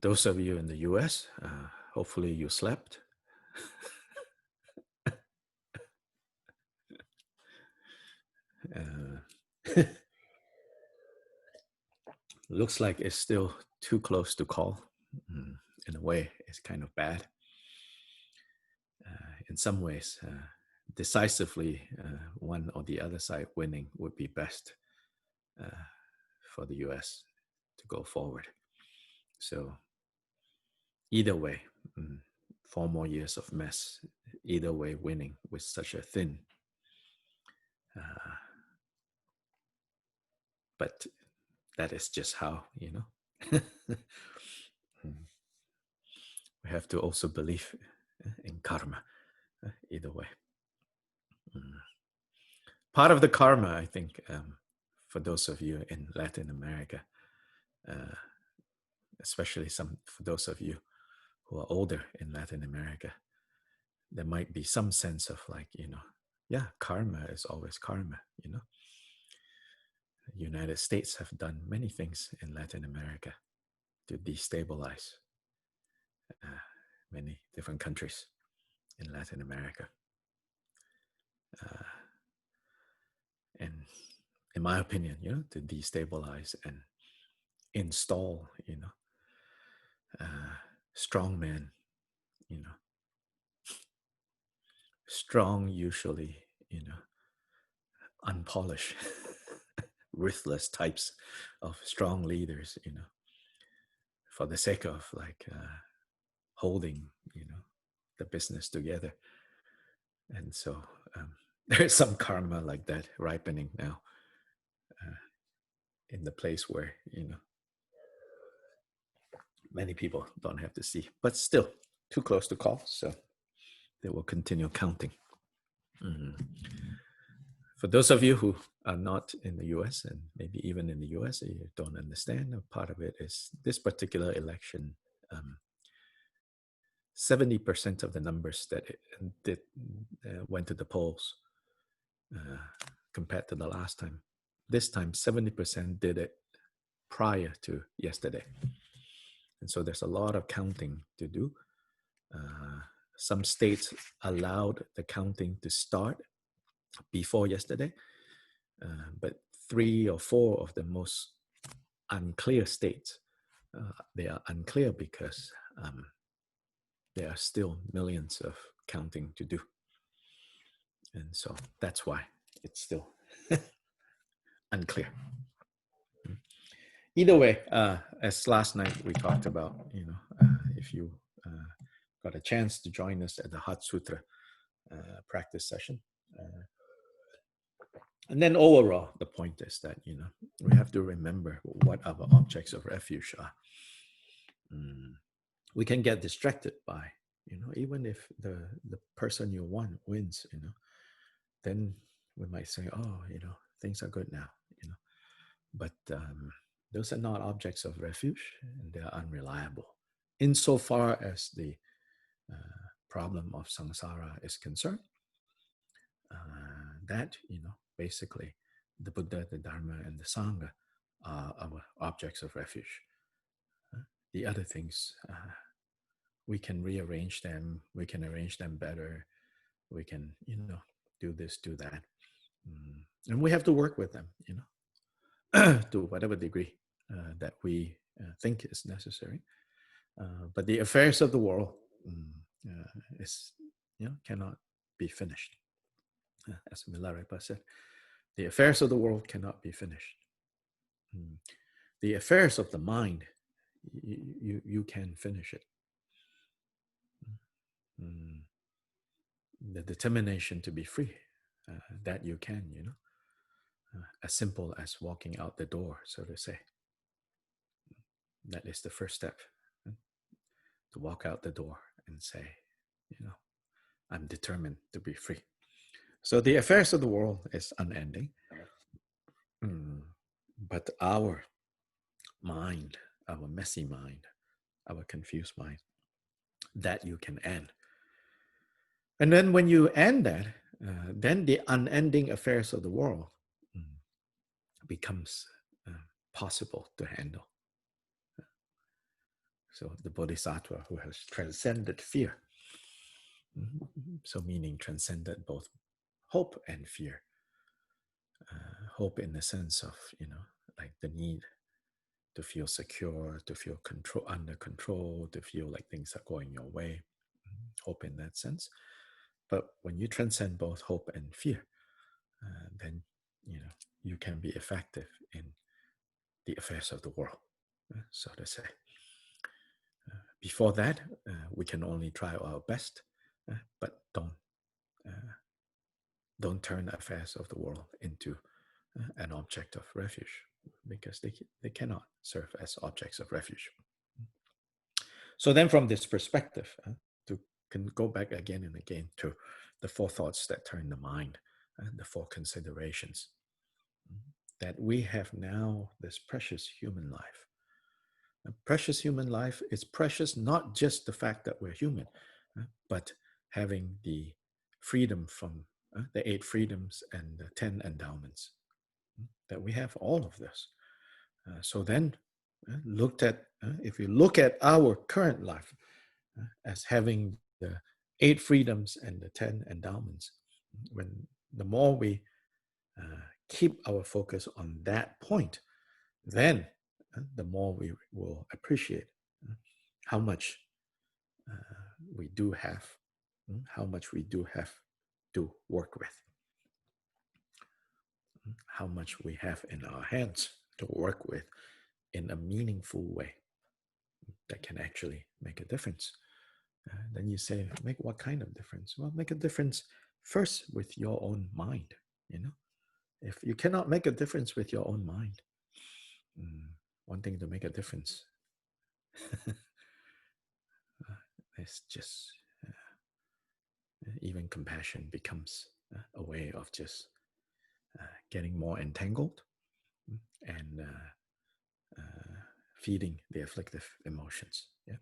Those of you in the US, hopefully you slept. Looks like it's still too close to call. In a way, it's kind of bad. In some ways, decisively, one or the other side winning would be best for the US to go forward. So either way, 4 more years of mess, either way winning with such a thin. But that is just how, we have to also believe in karma, either way. Part of the karma, I think, for those of you in Latin America, especially for those of you who are older in Latin America, there might be some sense of like, karma is always karma, The United States have done many things in Latin America to destabilize many different countries in Latin America. And in my opinion, to destabilize and install, strong men, strong usually, unpolished, ruthless types of strong leaders, for the sake of like holding, the business together. And so there's some karma like that ripening now in the place where, many people don't have to see, but still too close to call. So they will continue counting. For those of you who are not in the US and maybe even in the US, you don't understand, a part of it is this particular election, 70% of the numbers that went to the polls compared to the last time. This time, 70% did it prior to yesterday. And so there's a lot of counting to do. Some states allowed the counting to start before yesterday, but 3 or 4 of the most unclear states, they are unclear because there are still millions of counting to do. And so that's why it's still unclear. Either way, as last night we talked about, if you got a chance to join us at the Heart Sutra practice session. And then overall, the point is that, we have to remember what our objects of refuge are. We can get distracted by, even if the person you want wins, then we might say, oh, things are good now, But those are not objects of refuge, and they are unreliable. Insofar as the problem of samsara is concerned, that, basically the Buddha, the Dharma, and the Sangha are our objects of refuge. The other things, we can rearrange them, we can arrange them better, we can, do this, do that. And we have to work with them, to whatever degree that we think is necessary. But the affairs of the world is, cannot be finished. As Milarepa said, the affairs of the world cannot be finished. The affairs of the mind, you can finish it. The determination to be free, that you can, as simple as walking out the door, so to say. That is the first step, to walk out the door and say, I'm determined to be free. So the affairs of the world is unending. But our mind, our messy mind, our confused mind, that you can end. And then when you end that, then the unending affairs of the world becomes possible to handle. So the bodhisattva who has transcended fear. So meaning transcended both hope and fear. Hope in the sense of, like the need to feel secure, to feel under control, to feel like things are going your way. Hope in that sense. But when you transcend both hope and fear, then you can be effective in the affairs of the world, so to say. Before that, we can only try our best, but don't turn affairs of the world into an object of refuge, because they cannot serve as objects of refuge. So then from this perspective, can go back again and again to the four thoughts that turn the mind, the four considerations, that we have now this precious human life. A precious human life is precious, not just the fact that we're human, but having the freedom from the 8 freedoms and the 10 endowments, that we have all of this. So then, if you look at our current life as having the 8 freedoms and the 10 endowments, when the more we keep our focus on that point, then the more we will appreciate how much we do have, how much we do have to work with, how much we have in our hands to work with in a meaningful way that can actually make a difference. Then you say, make what kind of difference? Well, make a difference first with your own mind. If you cannot make a difference with your own mind, one thing to make a difference is just even compassion becomes a way of just getting more entangled and feeding the afflictive emotions. Yeah.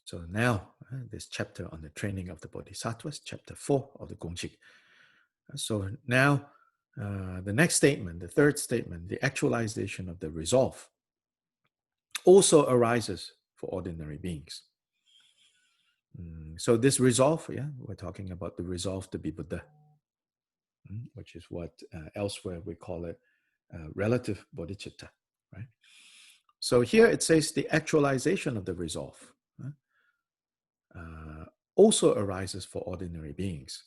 So now, this chapter on the training of the bodhisattvas, chapter 4 of the Gongchik. So now, the next statement, the third statement, the actualization of the resolve, also arises for ordinary beings. So this resolve, we're talking about the resolve to be Buddha, which is what elsewhere we call it relative bodhicitta, right? So here it says the actualization of the resolve also arises for ordinary beings.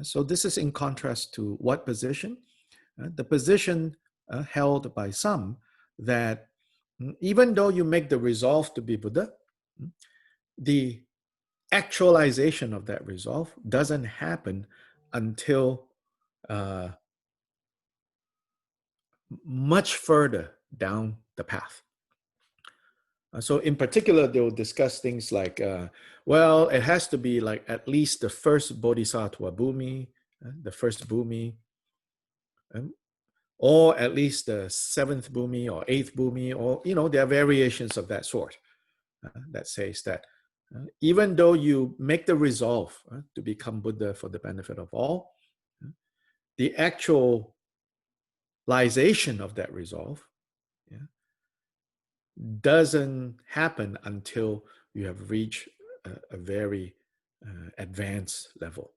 So this is in contrast to what position? The position held by some that even though you make the resolve to be Buddha, the actualization of that resolve doesn't happen until much further down the path. So in particular, they'll discuss things like, well, it has to be like at least the first bodhisattva bhumi, the first bhumi, or at least the 7th bhumi or 8th bhumi, or, there are variations of that sort that says that even though you make the resolve to become Buddha for the benefit of all, the actualization of that resolve doesn't happen until you have reached a very advanced level.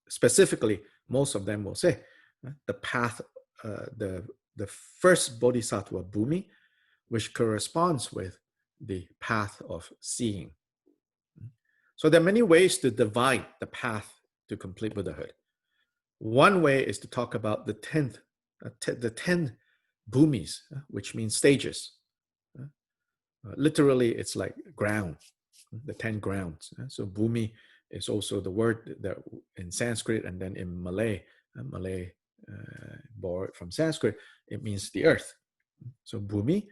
Specifically, most of them will say the path, the first bodhisattva bhumi, which corresponds with the path of seeing. So there are many ways to divide the path to complete Buddhahood. One way is to talk about the 10 bhumis, which means stages. Literally, it's like ground, the 10 grounds. So bhumi is also the word that in Sanskrit, and then in Malay, borrowed from Sanskrit, it means the earth. So bhumi,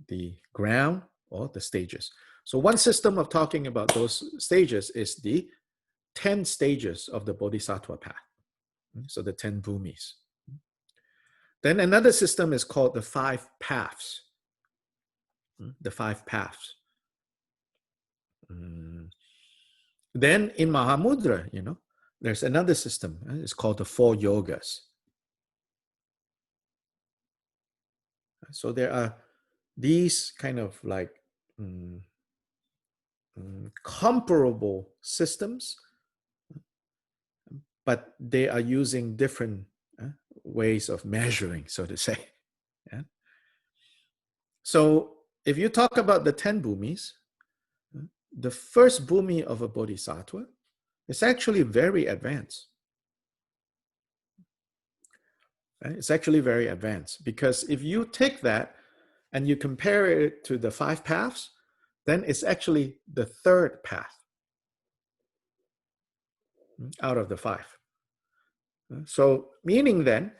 the ground or the stages. So one system of talking about those stages is the 10 stages of the bodhisattva path. So the 10 bhumis. Then another system is called the 5 paths. The 5 paths. Then in Mahamudra, there's another system. It's called the 4 yogas. So there are these kind of like comparable systems, but they are using different ways of measuring, so to say. Yeah? So if you talk about the 10 bhumis, the first bhumi of a bodhisattva is actually very advanced. Right? It's actually very advanced because if you take that and you compare it to the 5 paths, then it's actually the third path out of the 5. So meaning then,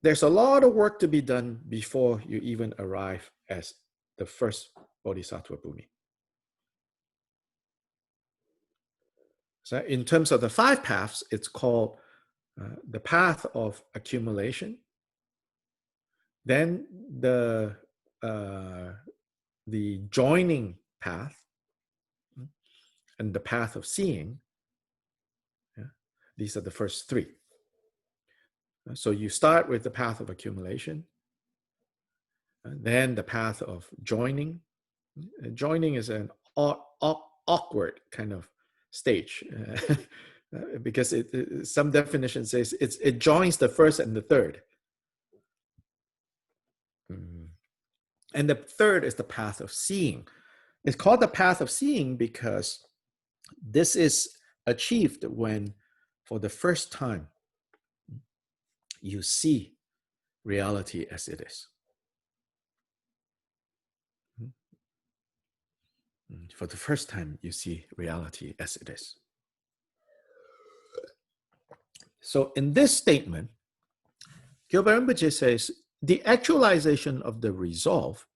there's a lot of work to be done before you even arrive as the first bodhisattva bhumi. So in terms of the 5 paths, it's called the path of accumulation, then the joining path, and the path of seeing. Yeah? These are the first 3. So you start with the path of accumulation, then the path of joining. Joining is an awkward kind of stage because some definition says it joins the first and the third. And the third is the path of seeing. It's called the path of seeing because this is achieved when, for the first time, you see reality as it is. For the first time, you see reality as it is. So in this statement, Gilbert Rinpoche says, the actualization of the resolve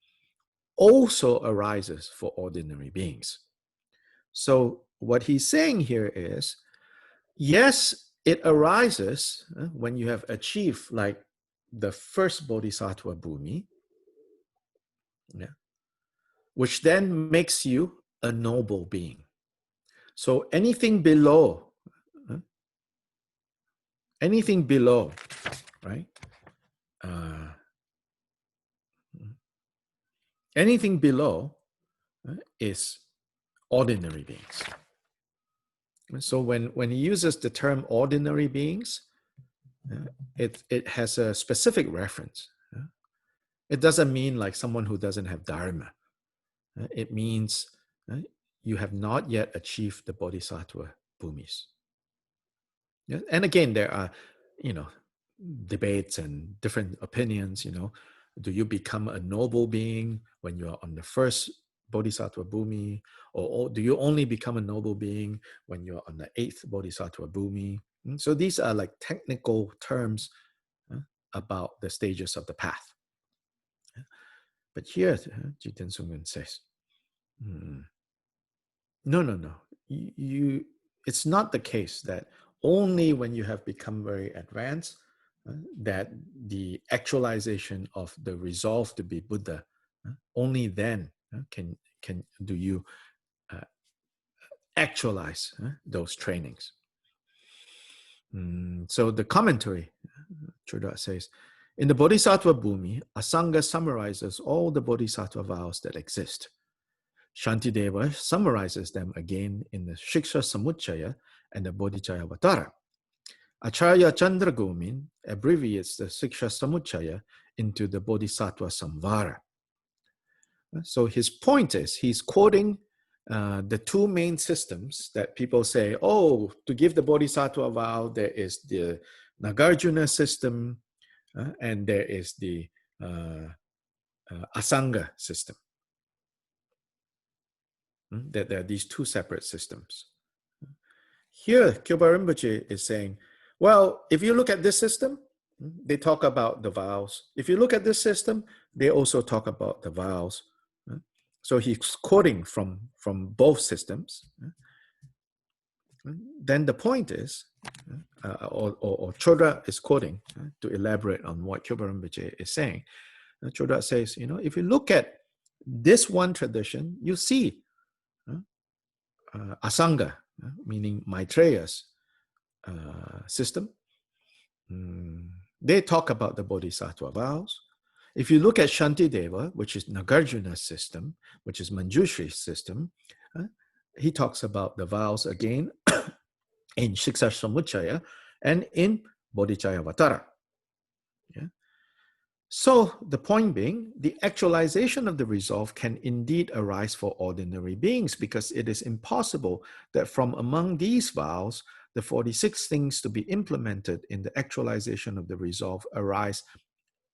also arises for ordinary beings. So what he's saying here is, yes, it arises when you have achieved like the first bodhisattva bhumi, yeah, which then makes you a noble being. So anything below, right? Anything below is ordinary beings. So when he uses the term ordinary beings, it has a specific reference. It doesn't mean like someone who doesn't have dharma. It means you have not yet achieved the bodhisattva bhumis. And again, there are, debates and different opinions. Do you become a noble being when you are on the first bodhisattva bhumi, or do you only become a noble being when you're on the 8th bodhisattva bhumi? So these are like technical terms about the stages of the path. But here, Jiten Sungun says, no. It's not the case that only when you have become very advanced that the actualization of the resolve to be Buddha, only then can do you actualize those trainings. So the commentary, Choda says, in the Bodhisattva Bhumi, Asanga summarizes all the Bodhisattva vows that exist. Shantideva summarizes them again in the Shiksha Samuchaya and the Bodhicaya Vatara. Acharya Chandragomin abbreviates the Shiksha Samuchaya into the Bodhisattva Samvara. So his point is, he's quoting the 2 main systems that people say, to give the Bodhisattva vow, there is the Nagarjuna system and there is the Asanga system. That there are these 2 separate systems. Here, Kyoba Rinpoche is saying, well, if you look at this system, they talk about the vows. If you look at this system, they also talk about the vows. So he's quoting from both systems. Then the point is, or Chodra is quoting to elaborate on what Kyoba Rinpoche is saying. Chodra says, if you look at this one tradition, you see Asanga, meaning Maitreya's system. They talk about the Bodhisattva vows. If you look at Shantideva, which is Nagarjuna's system, which is Manjushri's system, uh, he talks about the vows again in Shiksha Samuchaya and in Bodhicayavatara. Yeah? So the point being, the actualization of the resolve can indeed arise for ordinary beings, because it is impossible that from among these vows, the 46 things to be implemented in the actualization of the resolve arise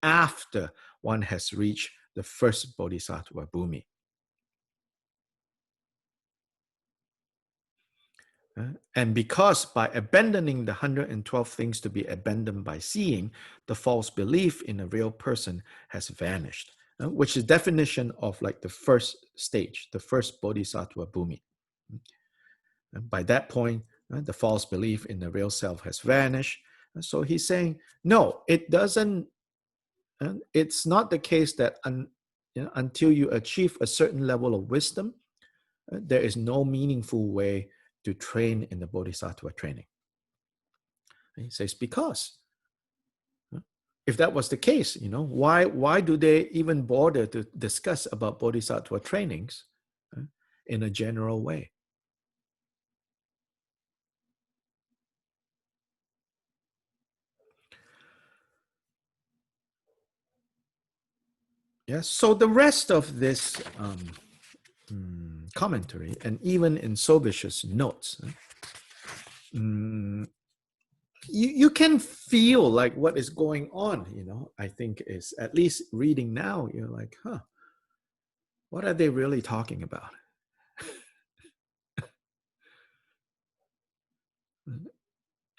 after one has reached the first bodhisattva bhumi. And because by abandoning the 112 things to be abandoned by seeing, the false belief in a real person has vanished, which is definition of like the first stage, the first bodhisattva bhumi. And by that point, the false belief in the real self has vanished. So he's saying, no, it doesn't. It's not the case that until you achieve a certain level of wisdom, there is no meaningful way to train in the bodhisattva training. And he says, because if that was the case, why do they even bother to discuss about bodhisattva trainings in a general way? Yes. So the rest of this commentary, and even in Sobish's notes, you can feel like what is going on, I think is, at least reading now, you're like, what are they really talking about?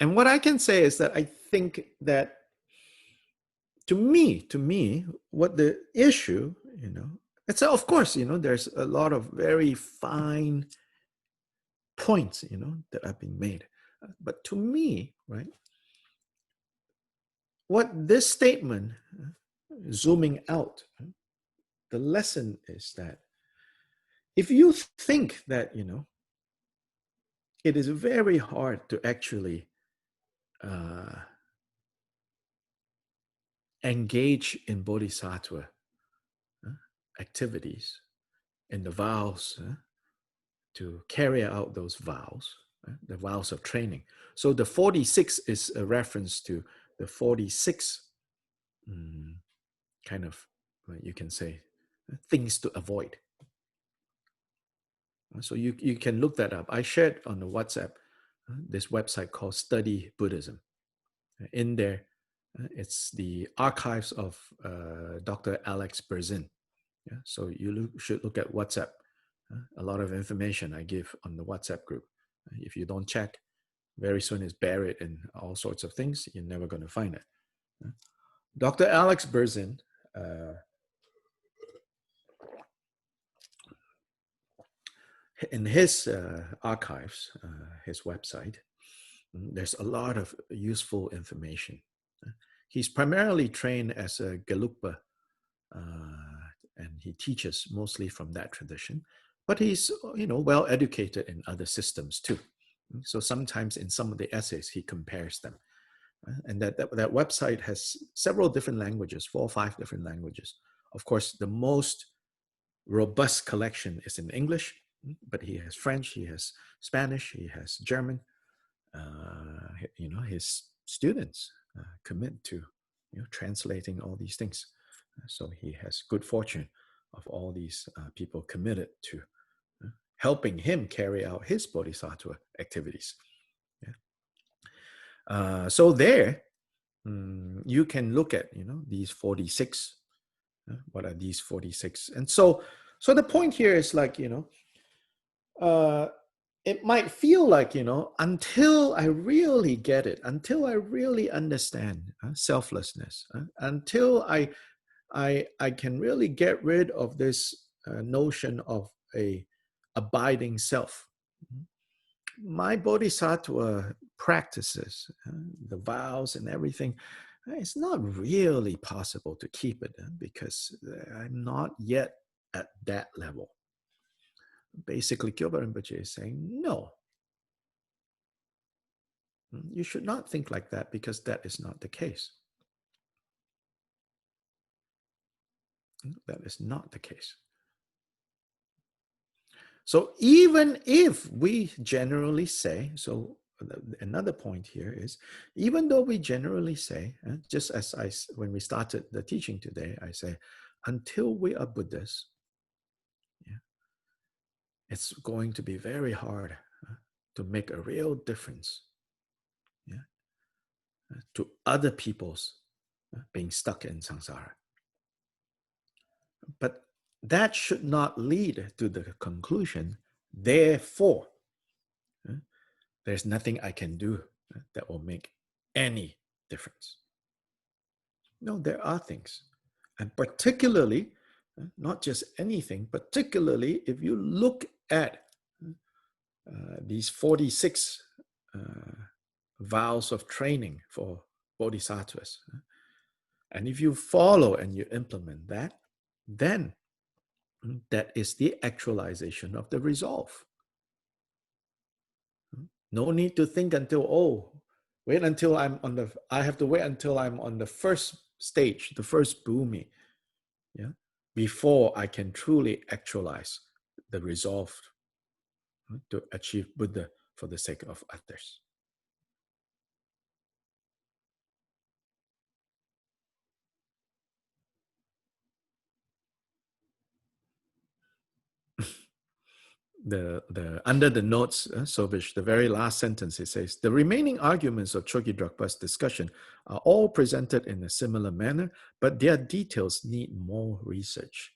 And what I can say is that I think that to me, what the issue, it's of course, there's a lot of very fine points, that are being made. But to me, right, what this statement, zooming out, the lesson is that if you think that, it is very hard to actually engage in bodhisattva activities, in the vows, to carry out those vows, the vows of training. So the 46 is a reference to the 46 kind of, you can say, things to avoid. So you can look that up. I shared on the WhatsApp this website called Study Buddhism. In there, it's the archives of Dr. Alex Berzin. Yeah? So you should look at WhatsApp. A lot of information I give on the WhatsApp group. If you don't check, very soon it's buried in all sorts of things. You're never going to find it. Dr. Alex Berzin, in his archives, his website, there's a lot of useful information. He's primarily trained as a Gelugpa, and he teaches mostly from that tradition. But he's, well educated in other systems too. So sometimes in some of the essays, he compares them. And that website has several different languages, 4 or 5 different languages. Of course, the most robust collection is in English, but he has French, he has Spanish, he has German. His students commit to translating all these things. So he has good fortune of all these people committed to helping him carry out his bodhisattva activities. Yeah. So there, you can look at these 46. What are these 46? And so the point here is like, it might feel like, until I really get it, until I really understand selflessness, until I can really get rid of this notion of a abiding self, my bodhisattva practices, the vows and everything, it's not really possible to keep it because I'm not yet at that level. Basically, Gilbert Rinpoche is saying, no, you should not think like that because that is not the case. That is not the case. So even if we generally say, so another point here is, even though we generally say, just as when we started the teaching today, I say, until we are Buddhas, yeah, it's going to be very hard to make a real difference, yeah, to other people's being stuck in samsara. But that should not lead to the conclusion, therefore, there's nothing I can do that will make any difference. No, there are things. And particularly, not just anything, particularly if you look at these 46 vows of training for bodhisattvas, and if you follow and you implement that, then that is the actualization of the resolve. No need to think until, wait until I have to wait until I'm on the first stage, the first bhumi, yeah, before I can truly actualize the resolve to achieve Buddha for the sake of others. The under the notes, Sobish, the very last sentence, it says, the remaining arguments of Chogi Dragpa's discussion are all presented in a similar manner, but their details need more research.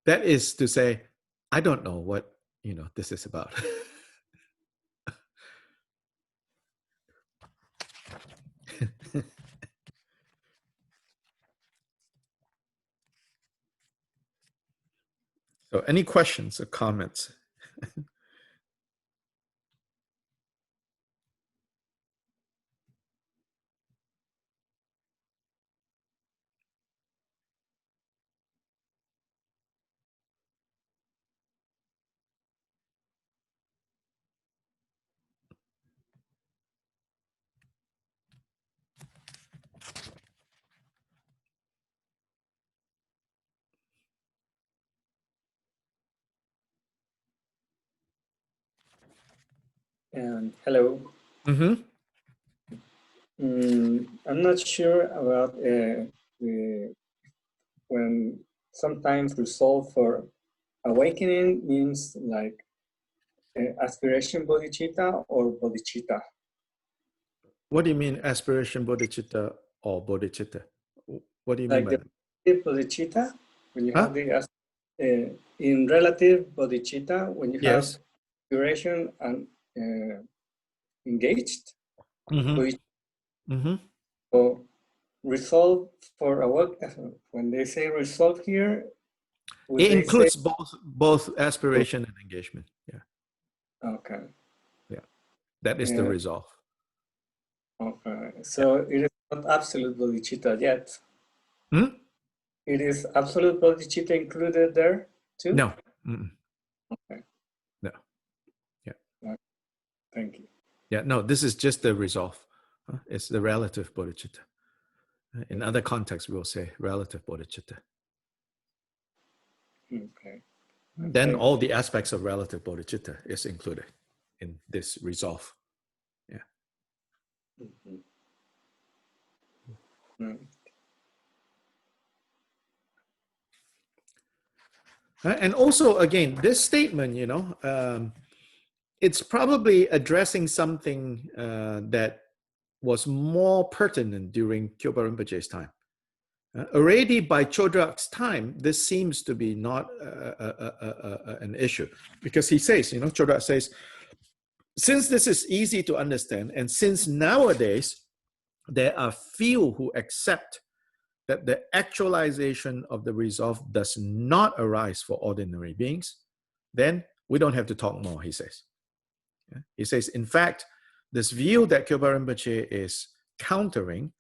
That is to say, I don't know what this is about. So any questions or comments? Hello. Mm-hmm. I'm not sure about when sometimes resolve for awakening means like aspiration bodhicitta or bodhicitta. What do you mean aspiration bodhicitta or bodhicitta? What do you mean Like by the that? bodhicitta, when you Huh? have the in relative bodhicitta, when you have Yes. aspiration and engaged, Mm-hmm. Mm-hmm. so resolve for awakening. When they say resolve here, would It they say includes both aspiration and engagement. Yeah. okay? Yeah. That is the resolve. Okay, Yeah. so it is not absolute bodhicitta yet. Hmm? It is absolute bodhicitta included there too? No. Mm-mm. Okay. No. Yeah. Thank you. Yeah. No, this is just the resolve. It's the relative bodhicitta. In other contexts, we'll say relative bodhicitta. Okay. Then all the aspects of relative bodhicitta is included in this resolve. Yeah. Mm-hmm. Mm. And also, again, this statement, it's probably addressing something that was more pertinent during Kyoba Rinpoche's time. Already by Chodrak's time, this seems to be not an issue, because he says, Chodrak says, since this is easy to understand, and since nowadays there are few who accept that the actualization of the resolve does not arise for ordinary beings, then we don't have to talk more, he says. Yeah? He says, in fact, this view that Kyoba Rinpoche is countering,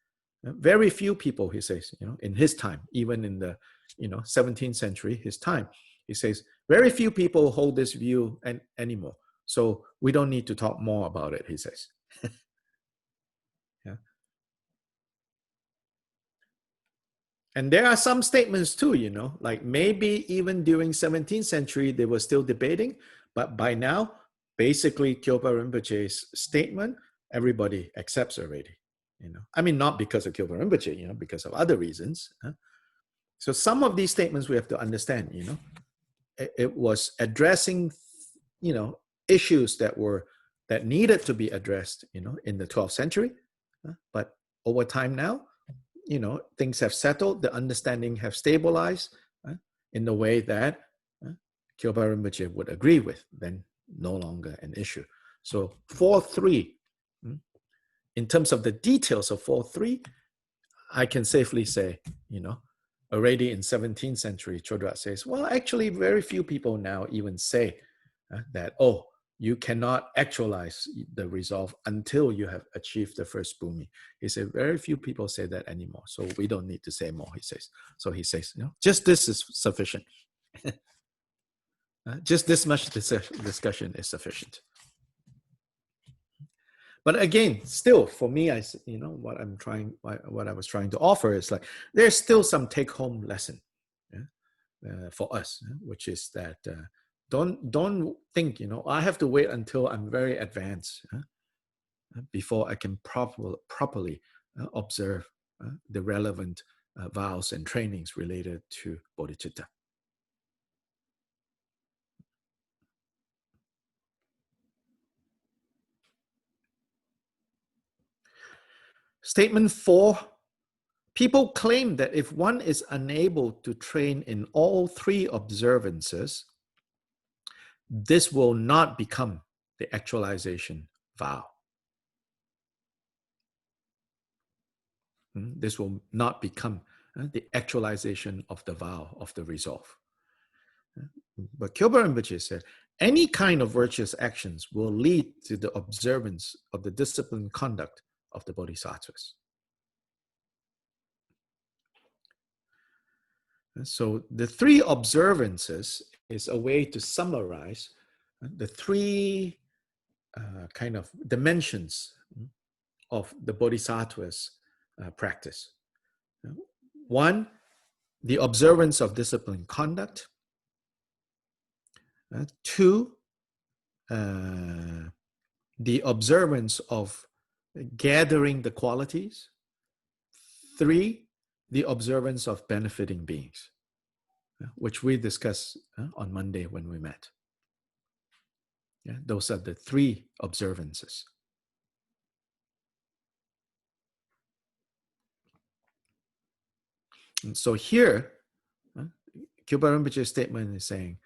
very few people, he says, in his time, even in the 17th century, his time, he says, very few people hold this view anymore. So we don't need to talk more about it, he says. Yeah. And there are some statements too, like maybe even during 17th century, they were still debating, but by now, basically Kyopa Rinpoche's statement, everybody accepts already, I mean, not because of Kyopa Rinpoche, because of other reasons. So some of these statements we have to understand, it was addressing, issues that needed to be addressed, in the 12th century, but over time now, things have settled, the understanding have stabilized in the way that Kyopa Rinpoche would agree with, then no longer an issue. So 4.3, in terms of the details of 4.3, I can safely say, already in 17th century, Chodrat says, well, actually very few people now even say that, oh, you cannot actualize the resolve until you have achieved the first bhumi. He said, very few people say that anymore. So we don't need to say more, he says. So he says, just this is sufficient. Just this much discussion is sufficient. But again, still, for me, what I was trying to offer is like, there's still some take-home lesson for us, which is that don't think, I have to wait until I'm very advanced before I can properly observe the relevant vows and trainings related to bodhicitta. Statement 4, people claim that if one is unable to train in all 3 observances, this will not become the actualization vow. This will not become the actualization of the vow, of the resolve. But Kyopa Rinpoche said, any kind of virtuous actions will lead to the observance of the disciplined conduct of the bodhisattvas. So the 3 observances is a way to summarize the 3 kind of dimensions of the bodhisattva's practice. 1, the observance of disciplined conduct. 2, the observance of gathering the qualities. 3, the observance of benefiting beings, which we discussed on Monday when we met. Those are the 3 observances. And so here, Kyopa Rinpoche's statement is saying,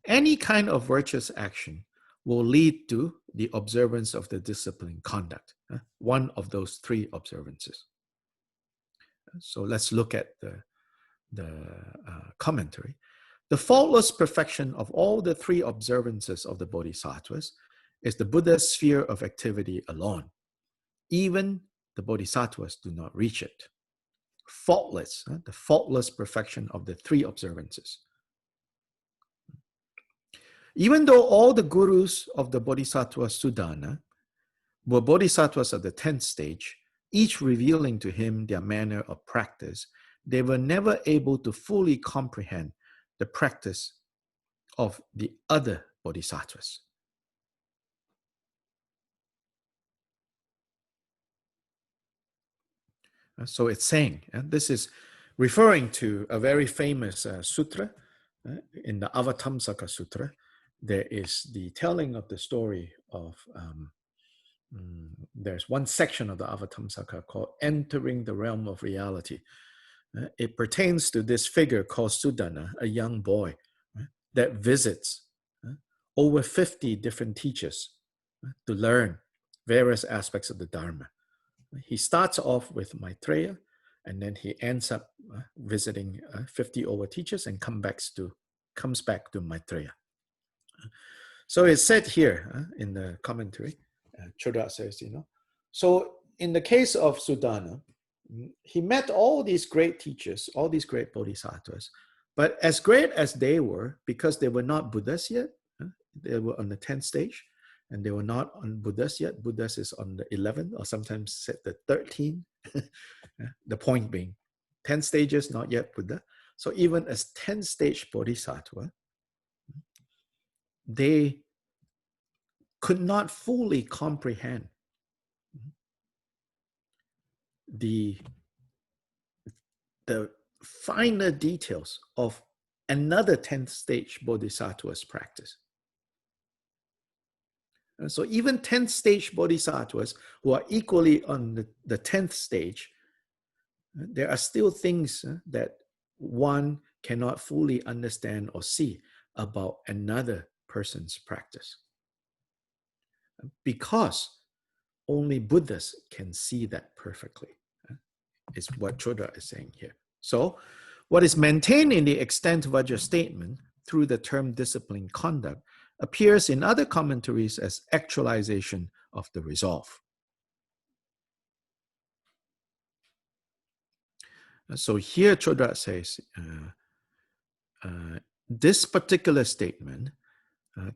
any kind of virtuous action will lead to the observance of the disciplined conduct, one of those 3 observances. So let's look at the commentary. The faultless perfection of all the 3 observances of the bodhisattvas is the Buddha's sphere of activity alone. Even the bodhisattvas do not reach it. Faultless, the faultless perfection of the 3 observances. Even though all the gurus of the Bodhisattva Sudana were bodhisattvas of the 10th stage, each revealing to him their manner of practice, they were never able to fully comprehend the practice of the other bodhisattvas. So it's saying, and this is referring to a very famous sutra in the Avatamsaka Sutra. There is the telling of the story of, there's one section of the Avatamsaka called Entering the Realm of Reality. It pertains to this figure called Sudana, a young boy that visits over 50 different teachers to learn various aspects of the Dharma. He starts off with Maitreya, and then he ends up visiting 50 over teachers and comes back to Maitreya. So it's said here in the commentary, Chodra says, so in the case of Sudana, he met all these great teachers, all these great bodhisattvas, but as great as they were, because they were not Buddhas yet, they were on the 10th stage, and they were not on Buddhas yet. Buddhas is on the 11th, or sometimes said the 13th. The point being, 10 stages, not yet Buddha. So even as 10-stage bodhisattva, they could not fully comprehend the finer details of another 10th stage bodhisattva's practice. And so even 10th stage bodhisattvas who are equally on the 10th stage, there are still things that one cannot fully understand or see about another person's practice. Because only Buddhas can see that perfectly, is what Chodra is saying here. So, what is maintained in the extant Vajra statement through the term disciplined conduct appears in other commentaries as actualization of the resolve. So here Chodra says, this particular statement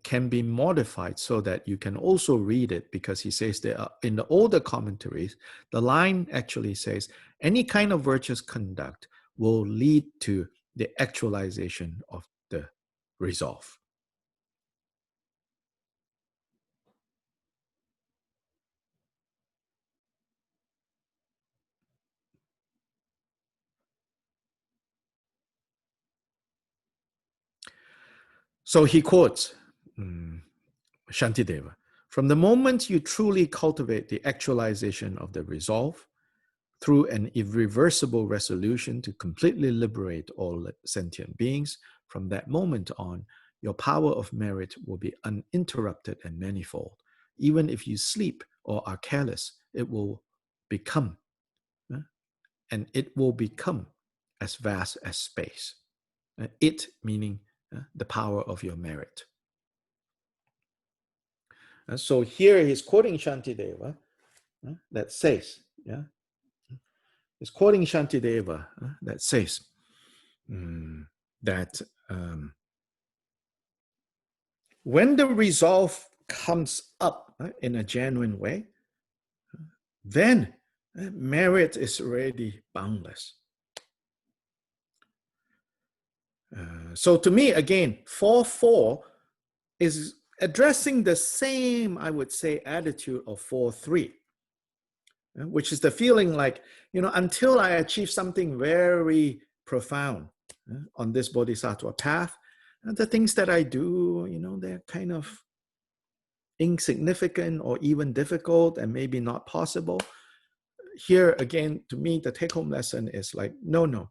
can be modified so that you can also read it, because he says that in the older commentaries, the line actually says, any kind of virtuous conduct will lead to the actualization of the resolve. So he quotes Shantideva, from the moment you truly cultivate the actualization of the resolve through an irreversible resolution to completely liberate all sentient beings, from that moment on, your power of merit will be uninterrupted and manifold. Even if you sleep or are careless, it will become, and it will become as vast as space. It meaning the power of your merit. So here he's quoting Shantideva that says, he's quoting Shantideva that says that when the resolve comes up in a genuine way, then merit is already boundless. So to me, again, 4-4 is addressing the same, I would say, attitude of 4-3, which is the feeling like, until I achieve something very profound on this bodhisattva path, the things that I do, they're kind of insignificant or even difficult and maybe not possible. Here again, to me, the take-home lesson is like, no,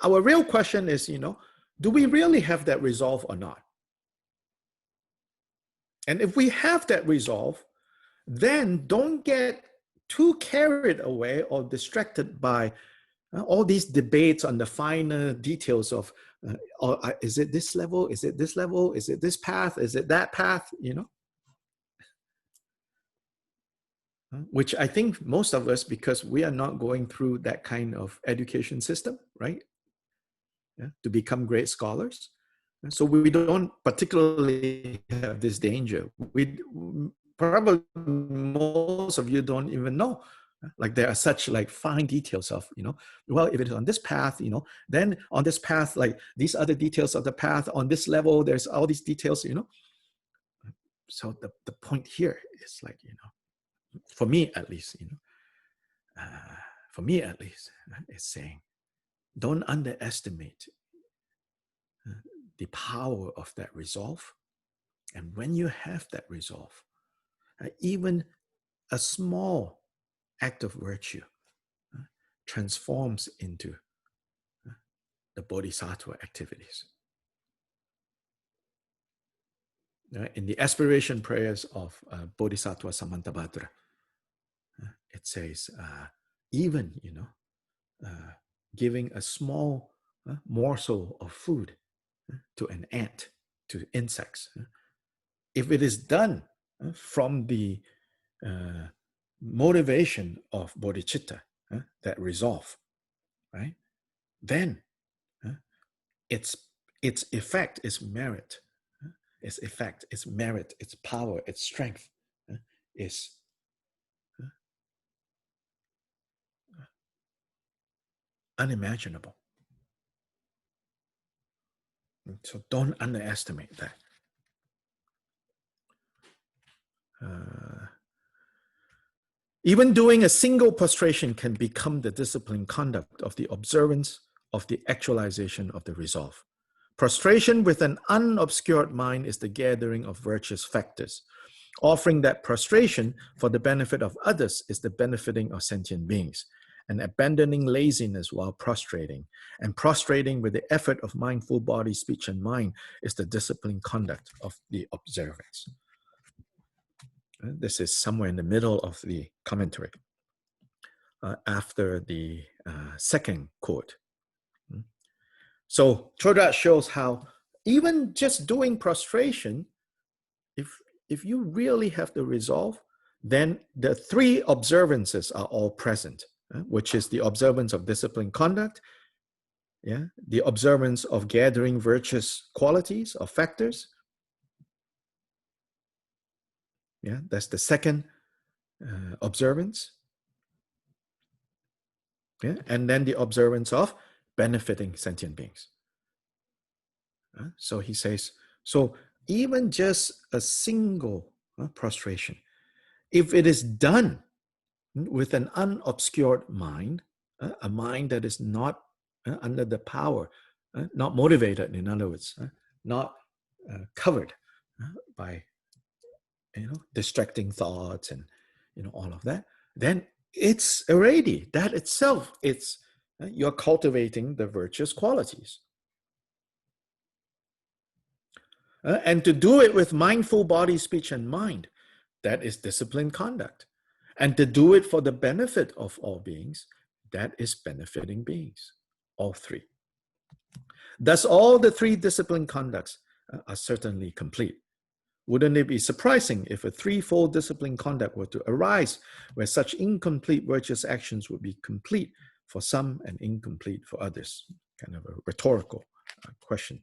our real question is, do we really have that resolve or not? And if we have that resolve, then don't get too carried away or distracted by all these debates on the finer details of, is it this level? Is it this level? Is it this path? Is it that path? Which I think most of us, because we are not going through that kind of education system, right? To become great scholars. So we don't particularly have this danger. We probably, most of you don't even know. Like there are such like fine details of, well, if it is on this path, then on this path, like these other details of the path on this level, there's all these details, So the point here is like, for me at least, it's saying, don't underestimate the power of that resolve. And when you have that resolve, even a small act of virtue transforms into the bodhisattva activities. In the aspiration prayers of Bodhisattva Samantabhadra, it says, even, giving a small morsel of food to an ant, to insects, if it is done from the motivation of bodhicitta, that resolve, right? Then its effect, its merit, its merit, its power, its strength is unimaginable. So don't underestimate that. Even doing a single prostration can become the disciplined conduct of the observance of the actualization of the resolve. Prostration with an unobscured mind is the gathering of virtuous factors. Offering that prostration for the benefit of others is the benefiting of sentient beings. And abandoning laziness while prostrating, and prostrating with the effort of mindful body, speech, and mind is the disciplined conduct of the observance. This is somewhere in the middle of the commentary, after the second quote. So Chodrat shows how even just doing prostration, if you really have the resolve, then the three observances are all present, which is the observance of disciplined conduct, the observance of gathering virtuous qualities or factors. That's the second observance. And then the observance of benefiting sentient beings. So he says, so even just a single prostration, if it is done with an unobscured mind, a mind that is not under the power, not motivated, in other words, not covered by distracting thoughts and all of that, then it's already, that itself, it's you're cultivating the virtuous qualities. And to do it with mindful body, speech, and mind, that is disciplined conduct. And to do it for the benefit of all beings, that is benefiting beings, all three. Thus, all the three disciplined conducts are certainly complete. Wouldn't it be surprising if a threefold disciplined conduct were to arise, where such incomplete virtuous actions would be complete for some and incomplete for others? Kind of a rhetorical question.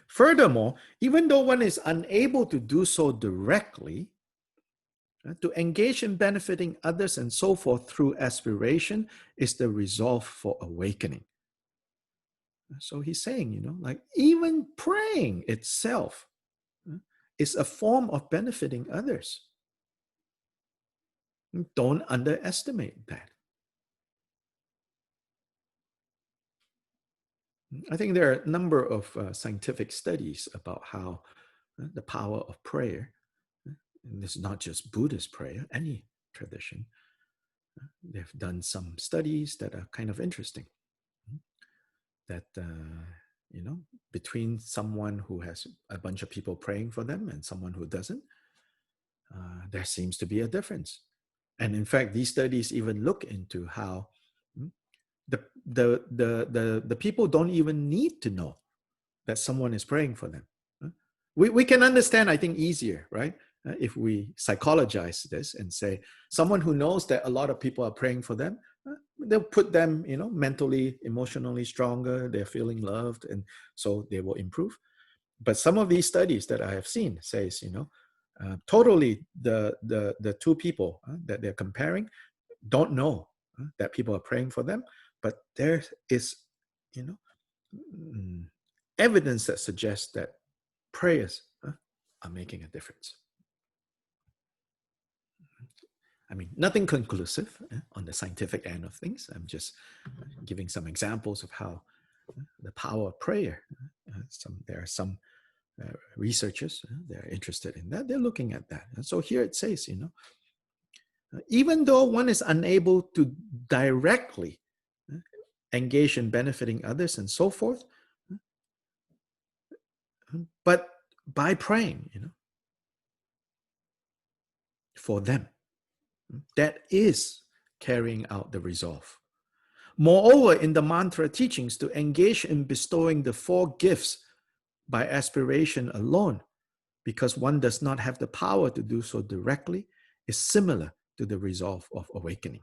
Furthermore, even though one is unable to do so directly, to engage in benefiting others and so forth through aspiration is the resolve for awakening. So he's saying, like even praying itself is a form of benefiting others. Don't underestimate that. I think there are a number of scientific studies about how the power of prayer, and this is not just Buddhist prayer, any tradition, they've done some studies that are kind of interesting. That, between someone who has a bunch of people praying for them and someone who doesn't, there seems to be a difference. And in fact, these studies even look into how the people don't even need to know that someone is praying for them. We can understand, I think, easier, right? If we psychologize this and say, someone who knows that a lot of people are praying for them, they'll put them, mentally, emotionally stronger, they're feeling loved, and so they will improve. But some of these studies that I have seen says, totally the two people that they're comparing don't know that people are praying for them, but there is, evidence that suggests that prayers are making a difference. I mean, nothing conclusive on the scientific end of things. I'm just giving some examples of how the power of prayer. There are some researchers that are interested in that. They're looking at that. And so here it says, even though one is unable to directly engage in benefiting others and so forth, but by praying, for them, that is carrying out the resolve. Moreover, in the mantra teachings, to engage in bestowing the four gifts by aspiration alone, because one does not have the power to do so directly, is similar to the resolve of awakening.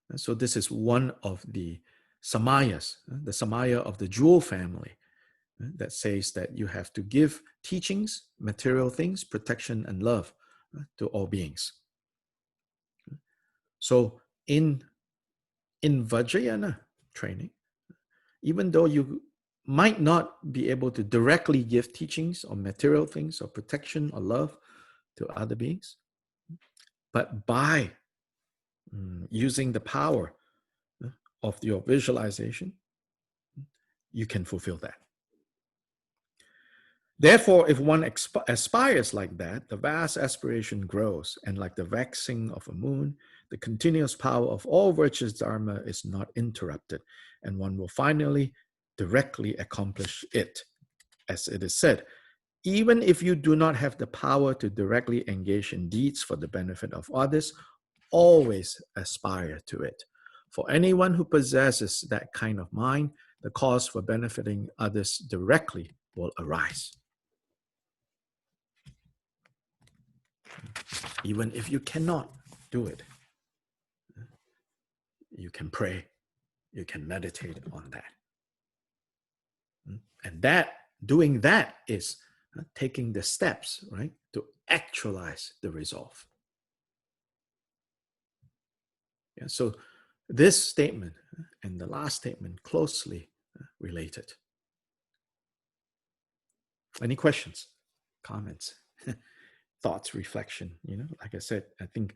And so this is one of the samayas, the samaya of the jewel family, that says that you have to give teachings, material things, protection, and love to all beings. So in Vajrayana training, even though you might not be able to directly give teachings or material things or protection or love to other beings, but by using the power of your visualization, you can fulfill that. Therefore, if one aspires like that, the vast aspiration grows, and like the waxing of a moon, the continuous power of all virtuous dharma is not interrupted, and one will finally directly accomplish it. As it is said, even if you do not have the power to directly engage in deeds for the benefit of others, always aspire to it. For anyone who possesses that kind of mind, the cause for benefiting others directly will arise. Even if you cannot do it, you can pray, you can meditate on that. And doing that is taking the steps, right, to actualize the resolve. Yeah, so this statement and the last statement closely related. Any questions, comments, thoughts, reflection? Like I said, I think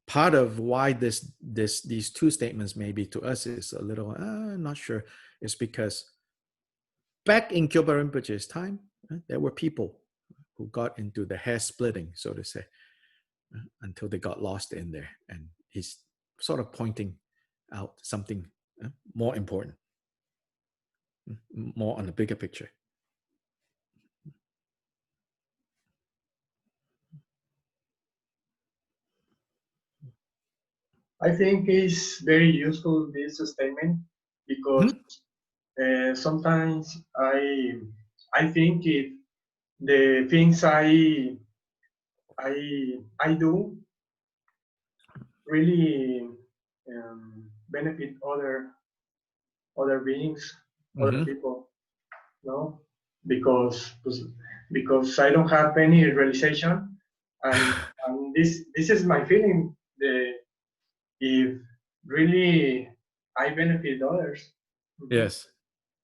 part of why these two statements maybe to us is a little not sure is because back in Kyoba Rinpoche's time, there were people who got into the hair splitting, so to say, until they got lost in there. And he's sort of pointing out something more important, more on the bigger picture. I think it's very useful, this statement, because sometimes I think if the things I do really benefit other beings, other people, no, because I don't have any realization, and this is my feeling. If really I benefit others. Yes.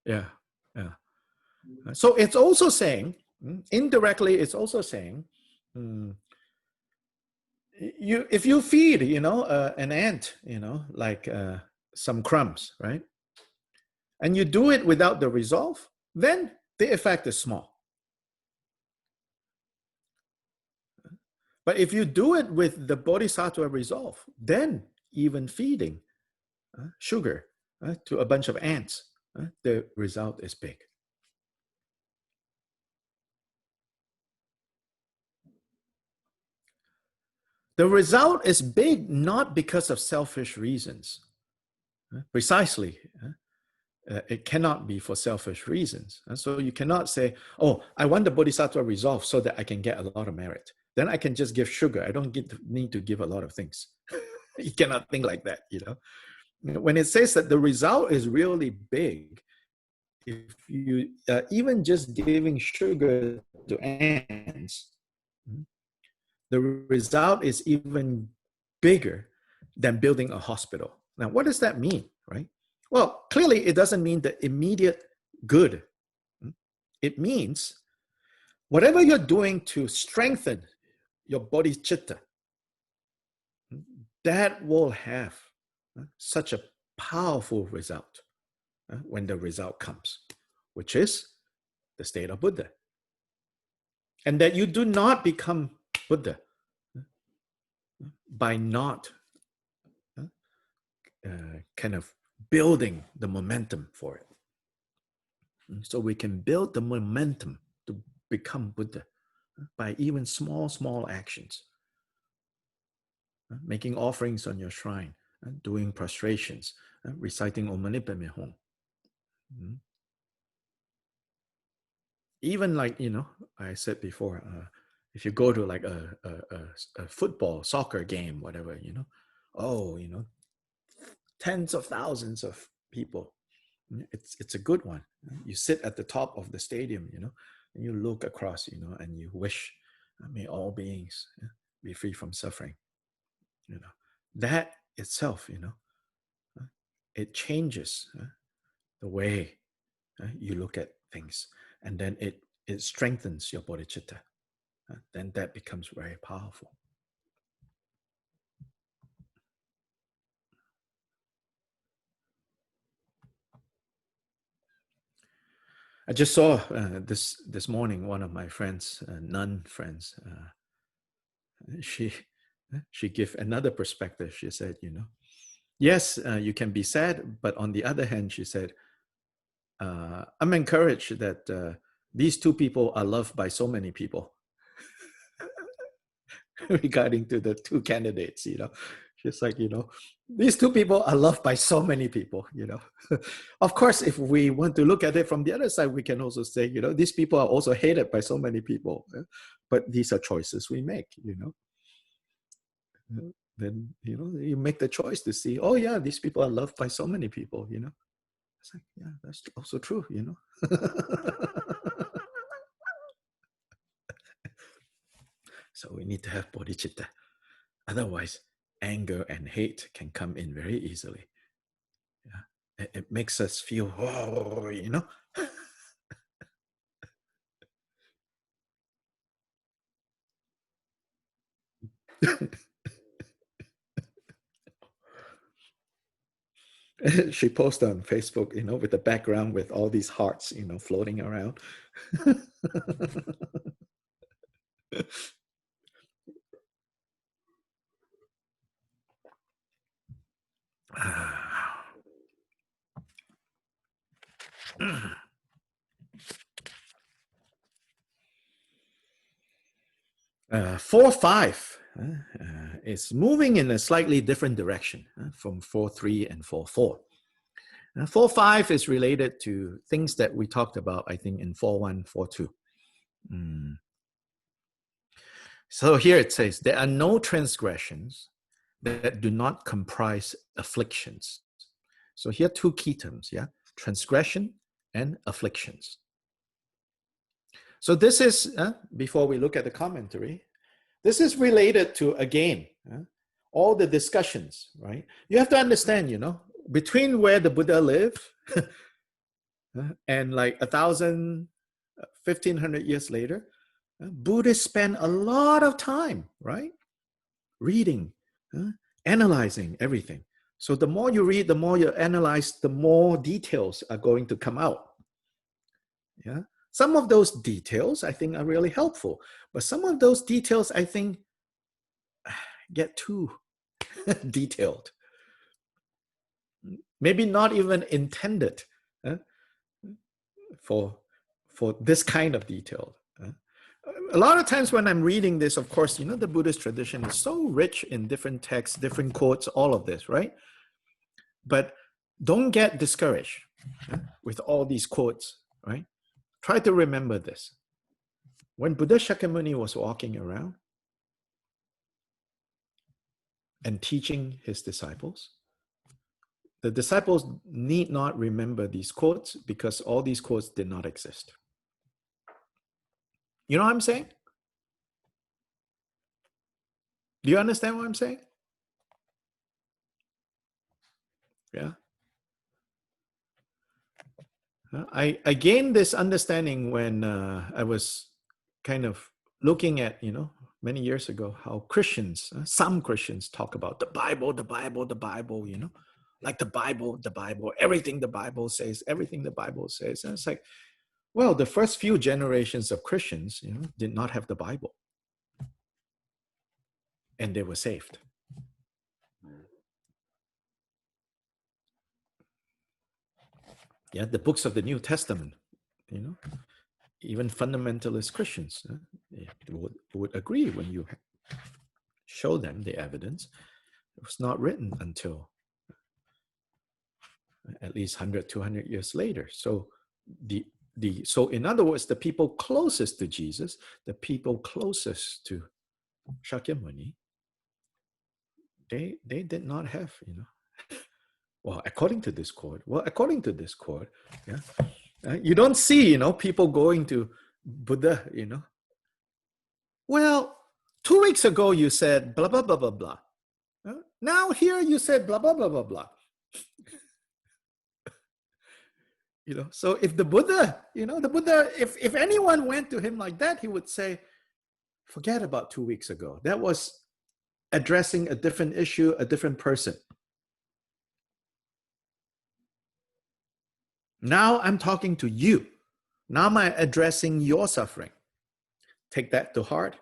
Yeah. So it's also saying, indirectly, it's also saying, if you feed, an ant, like some crumbs, right? And you do it without the resolve, then the effect is small. But if you do it with the bodhisattva resolve, then even feeding sugar to a bunch of ants, the result is big. The result is big not because of selfish reasons. Precisely. It cannot be for selfish reasons. So you cannot say, oh, I want the bodhisattva resolve so that I can get a lot of merit. Then I can just give sugar. I don't need to give a lot of things. You cannot think like that, When it says that the result is really big, if you even just giving sugar to ants, the result is even bigger than building a hospital. Now, what does that mean, right? Well, clearly it doesn't mean the immediate good. It means whatever you're doing to strengthen your bodhicitta, that will have such a powerful result when the result comes, which is the state of Buddha. And that you do not become Buddha by not kind of building the momentum for it. So we can build the momentum to become Buddha by even small actions. Making offerings on your shrine, doing prostrations, reciting Om Mani Padme Hum. Even like, I said before, if you go to like a football, soccer game, whatever, tens of thousands of people It's a good one. You sit at the top of the stadium, and you look across, and you wish, may all beings be free from suffering. That itself, it changes the way you look at things, and then it strengthens your bodhicitta. Then that becomes very powerful. I just saw this morning one of my friends, nun friends. She gave another perspective. She said, yes, you can be sad, but on the other hand, she said, I'm encouraged that these two people are loved by so many people. Regarding to the two candidates, she's like, these two people are loved by so many people, Of course, if we want to look at it from the other side, we can also say, these people are also hated by so many people. But these are choices we make, Then, you make the choice to see, oh yeah, these people are loved by so many people, It's like, yeah, that's also true, So we need to have bodhicitta. Otherwise, anger and hate can come in very easily. Yeah, it makes us feel, oh, She posted on Facebook, with the background with all these hearts, floating around. Four five is moving in a slightly different direction from 4-3 and 4-4. 4-5 is related to things that we talked about, I think, in 4-1, 4-2. So here it says, there are no transgressions that do not comprise afflictions. So here are two key terms, transgression and afflictions. So this is, before we look at the commentary, this is related to, again, all the discussions, right? You have to understand, between where the Buddha lived and like 1,000, 1,500 years later, Buddhists spend a lot of time, right? Reading, analyzing everything. So the more you read, the more you analyze, the more details are going to come out. Yeah. Some of those details I think are really helpful, but some of those details I think get too detailed. Maybe not even intended for this kind of detail. A lot of times when I'm reading this, of course, the Buddhist tradition is so rich in different texts, different quotes, all of this, right? But don't get discouraged with all these quotes, right? Try to remember this. When Buddha Shakyamuni was walking around and teaching his disciples, the disciples need not remember these quotes because all these quotes did not exist. You know what I'm saying? Do you understand what I'm saying? Yeah. I gained this understanding when I was kind of looking at, many years ago, how Christians, some Christians talk about the Bible, the Bible, the Bible, like the Bible, everything the Bible says, everything the Bible says. And it's like, well, the first few generations of Christians, did not have the Bible. And they were saved. Yeah, the books of the New Testament, even fundamentalist Christians would agree when you show them the evidence. It was not written until at least 100, 200 years later. So so in other words, the people closest to Jesus, the people closest to Shakyamuni, they did not have, Well, according to this quote, yeah, you don't see, people going to Buddha, Well, 2 weeks ago you said blah, blah, blah, blah, blah. Now here you said blah, blah, blah, blah, blah. So if the Buddha, if anyone went to him like that, he would say, forget about 2 weeks ago. That was addressing a different issue, a different person. Now I'm talking to you. Now I'm addressing your suffering. Take that to heart.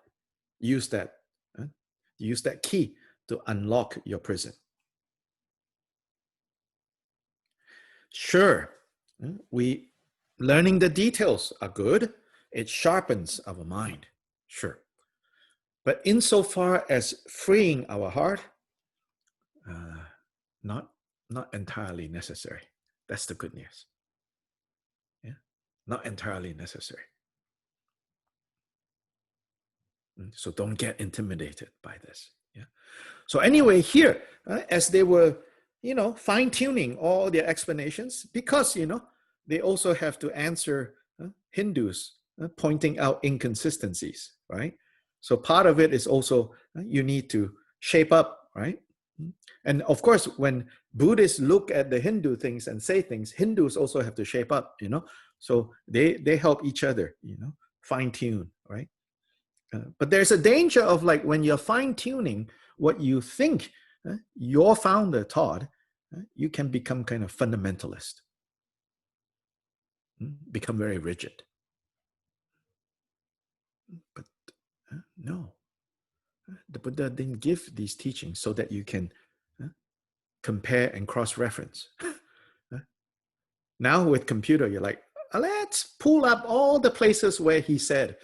Use that. Use that key to unlock your prison. Sure, we learning the details are good. It sharpens our mind. Sure. But insofar as freeing our heart, not entirely necessary. That's the good news. Yeah, not entirely necessary. So don't get intimidated by this. Yeah. So anyway, here, as they were, fine-tuning all their explanations, because, they also have to answer Hindus pointing out inconsistencies, right? So part of it is also you need to shape up, right? And of course, when Buddhists look at the Hindu things and say things, Hindus also have to shape up, So they help each other, fine-tune, right? But there's a danger of like when you're fine-tuning what you think your founder taught, you can become kind of fundamentalist, become very rigid. But no, the Buddha didn't give these teachings so that you can compare and cross-reference. Now with computer, you're like, let's pull up all the places where he said,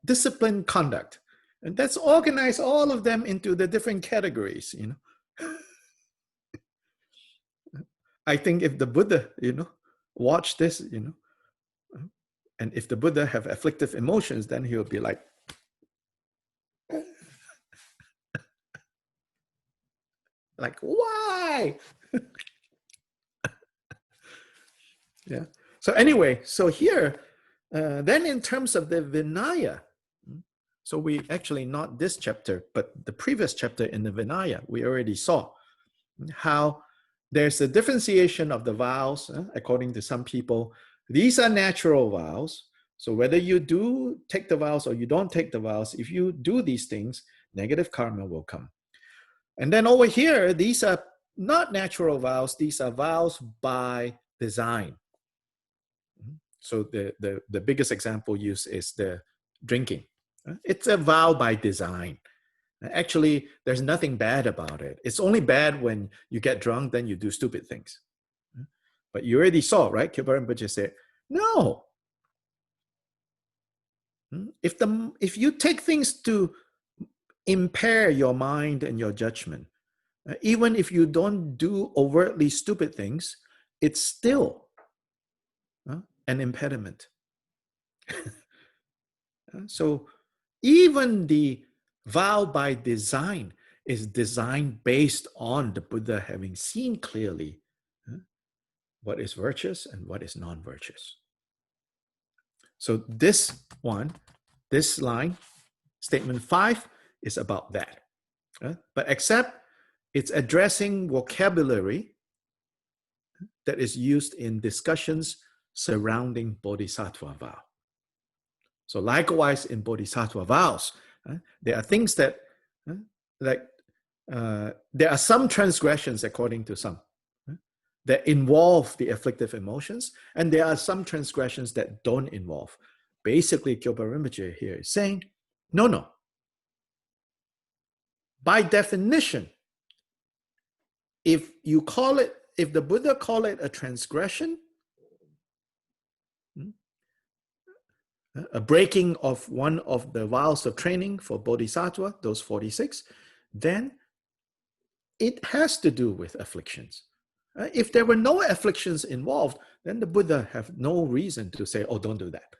disciplined conduct. And let's organize all of them into the different categories, I think if the Buddha, watch this, and if the Buddha have afflictive emotions, then he'll be like, why? Yeah. So anyway, so here, then in terms of the Vinaya, so we actually, not this chapter, but the previous chapter in the Vinaya, we already saw how there's a differentiation of the vows, according to some people. These are natural vows. So whether you do take the vows or you don't take the vows, if you do these things, negative karma will come. And then over here, these are not natural vows. These are vows by design. So the biggest example used is the drinking. It's a vow by design. Actually, there's nothing bad about it. It's only bad when you get drunk, then you do stupid things. But you already saw, right? Khyentse Rinpoche said, no. If you take things to impair your mind and your judgment, even if you don't do overtly stupid things, it's still an impediment. So even the vow by design is designed based on the Buddha having seen clearly what is virtuous and what is non-virtuous. So this line, statement 5, is about that. But except it's addressing vocabulary that is used in discussions surrounding bodhisattva vow. So likewise in bodhisattva vows, there are things that, there are some transgressions according to some that involve the afflictive emotions, and there are some transgressions that don't involve. Basically, Khyentse Rinpoche here is saying, no. By definition, if the Buddha call it a transgression, a breaking of one of the vows of training for bodhisattva, those 46, then it has to do with afflictions. If there were no afflictions involved, then the Buddha have no reason to say, oh, don't do that.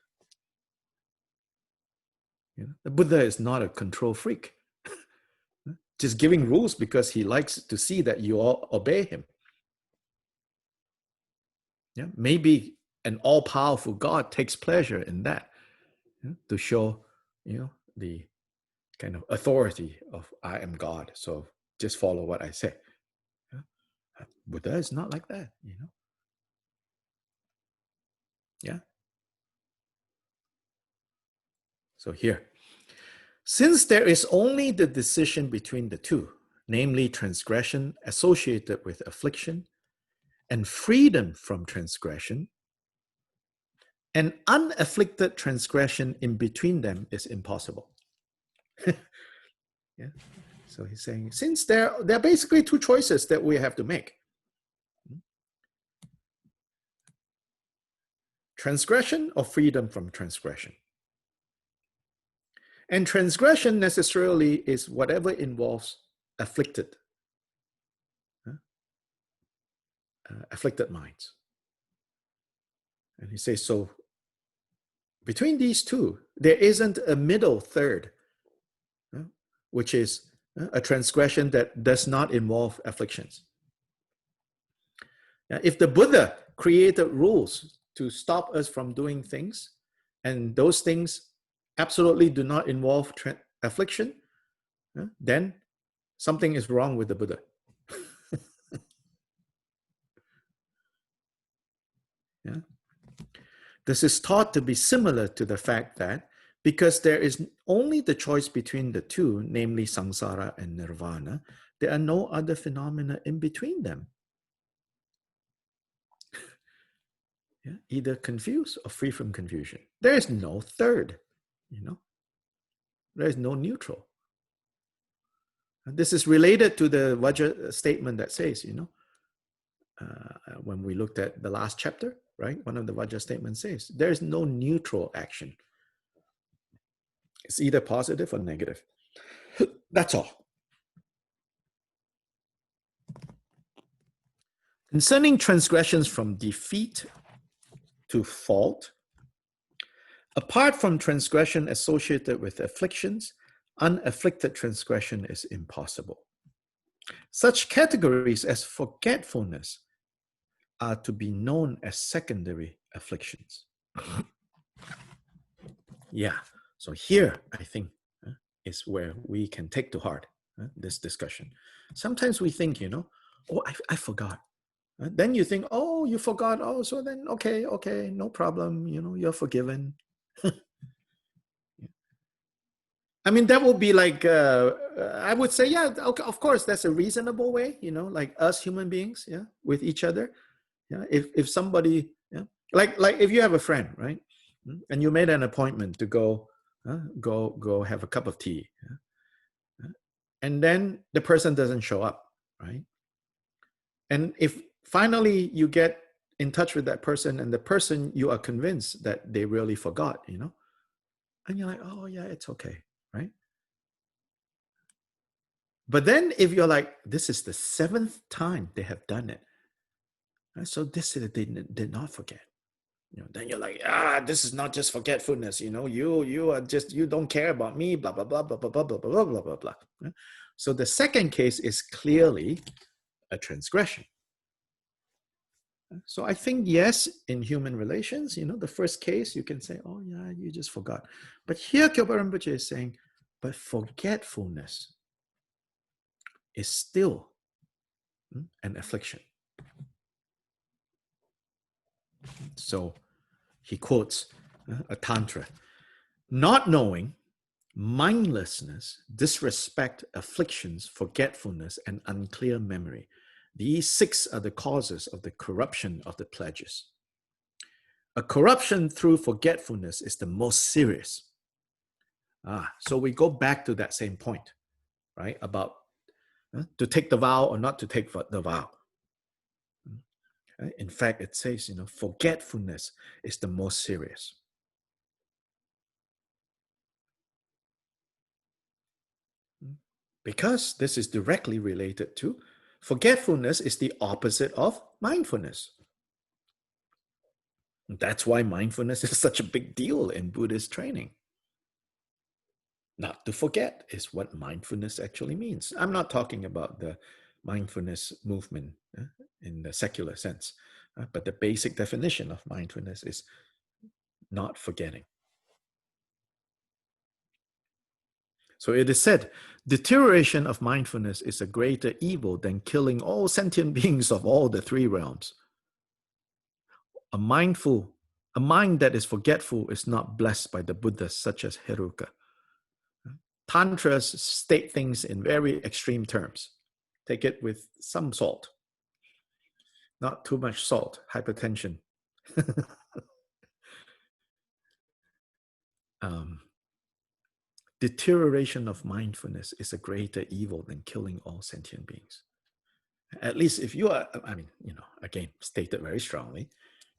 The Buddha is not a control freak, just giving rules because he likes to see that you all obey him. Yeah, maybe an all-powerful God takes pleasure in that, to show, the kind of authority of I am God. So just follow what I say. Yeah? Buddha is not like that. Yeah. So here, since there is only the decision between the two, namely transgression associated with affliction and freedom from transgression, an unafflicted transgression in between them is impossible. Yeah. So he's saying, since there are basically two choices that we have to make: transgression or freedom from transgression. And transgression necessarily is whatever involves afflicted, afflicted minds. And he says, so between these two, there isn't a middle third, which is a transgression that does not involve afflictions. If the Buddha created rules to stop us from doing things, and those things absolutely do not involve affliction, then something is wrong with the Buddha. Yeah. This is thought to be similar to the fact that because there is only the choice between the two, namely samsara and nirvana, there are no other phenomena in between them. Yeah? Either confused or free from confusion. There is no third, There is no neutral. And this is related to the Vajra statement that says, when we looked at the last chapter, right? One of the Vajra statements says, there is no neutral action. It's either positive or negative. That's all. Concerning transgressions from defeat to fault, apart from transgression associated with afflictions, unafflicted transgression is impossible. Such categories as forgetfulness are to be known as secondary afflictions. Yeah, so here I think is where we can take to heart this discussion. Sometimes we think, oh, I forgot. Then you think, oh, you forgot. Oh, so then, okay, no problem. You're forgiven. I mean, that would be like, I would say, yeah, okay, of course, that's a reasonable way, like us human beings, yeah, with each other. Yeah, if somebody, yeah, like if you have a friend, right, and you made an appointment to go have a cup of tea, and then the person doesn't show up, right? And if finally you get in touch with that person, and the person, you are convinced that they really forgot, and you're like, oh yeah, it's okay, right? But then if you're like, this is the 7th time they have done it, right? So this they did not forget. Then you're like, this is not just forgetfulness. You are just, you don't care about me. Blah blah blah blah blah blah blah blah blah blah blah. Right? So the second case is clearly a transgression. So I think, yes, in human relations, the first case you can say, oh yeah, you just forgot. But here Kyopa Rinpoche is saying, but forgetfulness is still an affliction. So he quotes a tantra: not knowing, mindlessness, disrespect, afflictions, forgetfulness, and unclear memory. These 6 are the causes of the corruption of the pledges. A corruption through forgetfulness is the most serious. So we go back to that same point, right? About to take the vow or not to take the vow. In fact, it says, forgetfulness is the most serious. Because this is directly related to forgetfulness is the opposite of mindfulness. That's why mindfulness is such a big deal in Buddhist training. Not to forget is what mindfulness actually means. I'm not talking about the mindfulness movement in the secular sense. But the basic definition of mindfulness is not forgetting. So it is said, deterioration of mindfulness is a greater evil than killing all sentient beings of all the three realms. A mind that is forgetful is not blessed by the Buddhas, such as Heruka. Tantras state things in very extreme terms. Take it with some salt. Not too much salt, hypertension. Deterioration of mindfulness is a greater evil than killing all sentient beings. At least if you are, I mean, again, stated very strongly,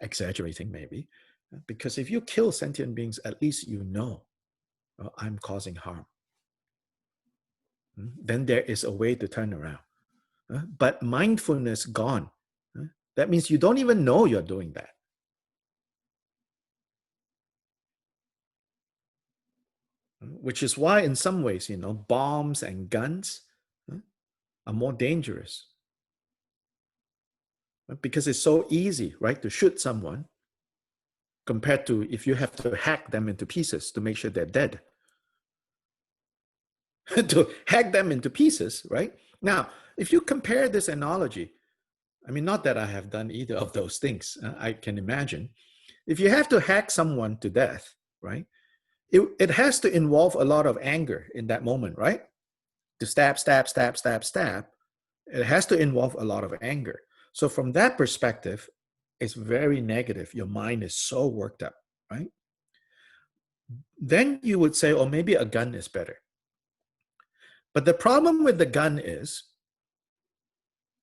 exaggerating maybe, because if you kill sentient beings, at least you know, I'm causing harm. Then there is a way to turn around. But mindfulness gone, that means you don't even know you're doing that. Which is why in some ways, bombs and guns are more dangerous. Because it's so easy, right, to shoot someone compared to if you have to hack them into pieces to make sure they're dead. To hack them into pieces, right? Now, if you compare this analogy, I mean, not that I have done either of those things, I can imagine. If you have to hack someone to death, right, it has to involve a lot of anger in that moment, right? To stab, stab, stab, stab, stab, it has to involve a lot of anger. So from that perspective, it's very negative. Your mind is so worked up, right? Then you would say, oh, maybe a gun is better. But the problem with the gun is,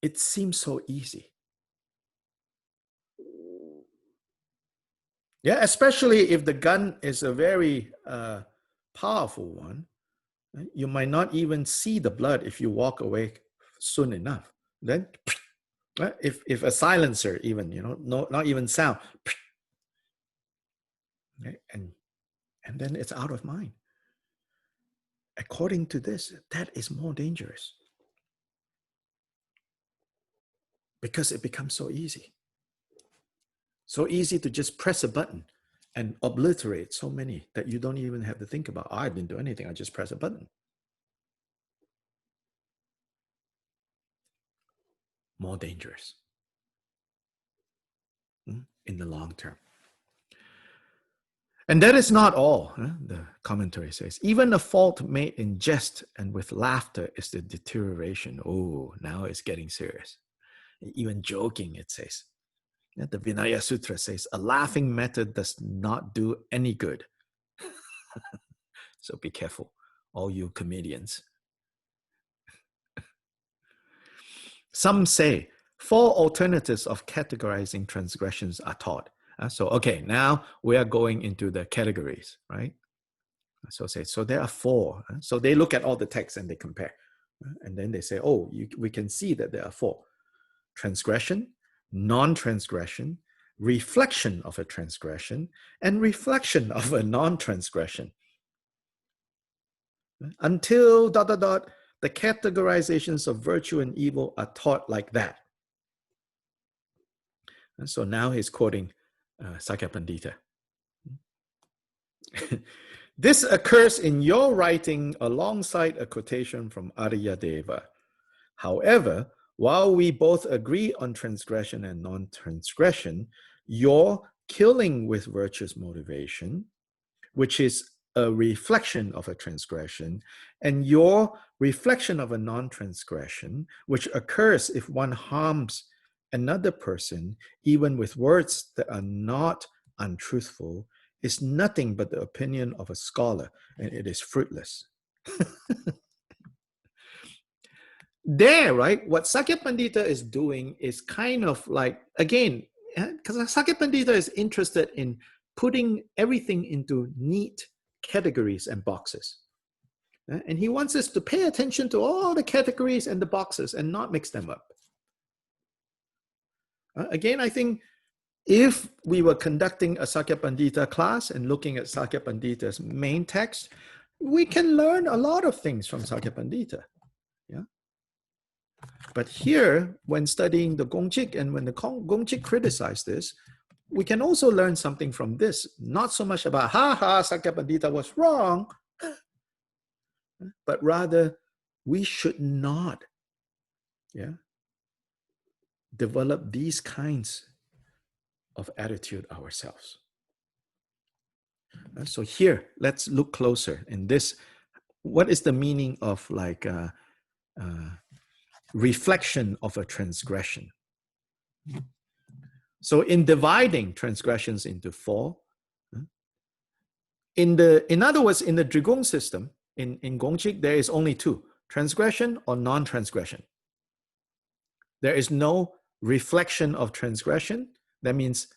it seems so easy. Yeah, especially if the gun is a very powerful one, you might not even see the blood if you walk away soon enough. Then, if a silencer even, not even sound, and then it's out of mind. According to this, that is more dangerous because it becomes so easy. So easy to just press a button and obliterate so many that you don't even have to think about, I didn't do anything, I just press a button. More dangerous in the long term. And that is not all, the commentary says. Even a fault made in jest and with laughter is the deterioration. Oh, now it's getting serious. Even joking, it says. The Vinaya Sutra says, a laughing matter does not do any good. So be careful, all you comedians. Some say 4 alternatives of categorizing transgressions are taught. So, okay, now we are going into the categories, right? So there are 4. So they look at all the texts and they compare. And then they say, oh, we can see that there are 4. Transgression, non-transgression, reflection of a transgression, and reflection of a non-transgression. Until ... the categorizations of virtue and evil are taught like that. And so now he's quoting Sakya Pandita. This occurs in your writing alongside a quotation from Aryadeva. However, while we both agree on transgression and non-transgression, your killing with virtuous motivation, which is a reflection of a transgression, and your reflection of a non-transgression, which occurs if one harms another person, even with words that are not untruthful, is nothing but the opinion of a scholar, and it is fruitless. There, right, what Sakya Pandita is doing is kind of like, again, because Sakya Pandita is interested in putting everything into neat categories and boxes. And he wants us to pay attention to all the categories and the boxes and not mix them up. Again, I think if we were conducting a Sakya Pandita class and looking at Sakya Pandita's main text, we can learn a lot of things from Sakya Pandita. Yeah. But here, when studying the Gongchik and when the Gongchik criticized this, we can also learn something from this. Not so much about, Sakya Pandita was wrong, but rather we should not develop these kinds of attitude ourselves. So here, let's look closer in this. What is the meaning of like reflection of a transgression? So in dividing transgressions into four, in other words, in the Drigong system, in Gongchik, there is only two, transgression or non-transgression. There is no reflection of transgression. That means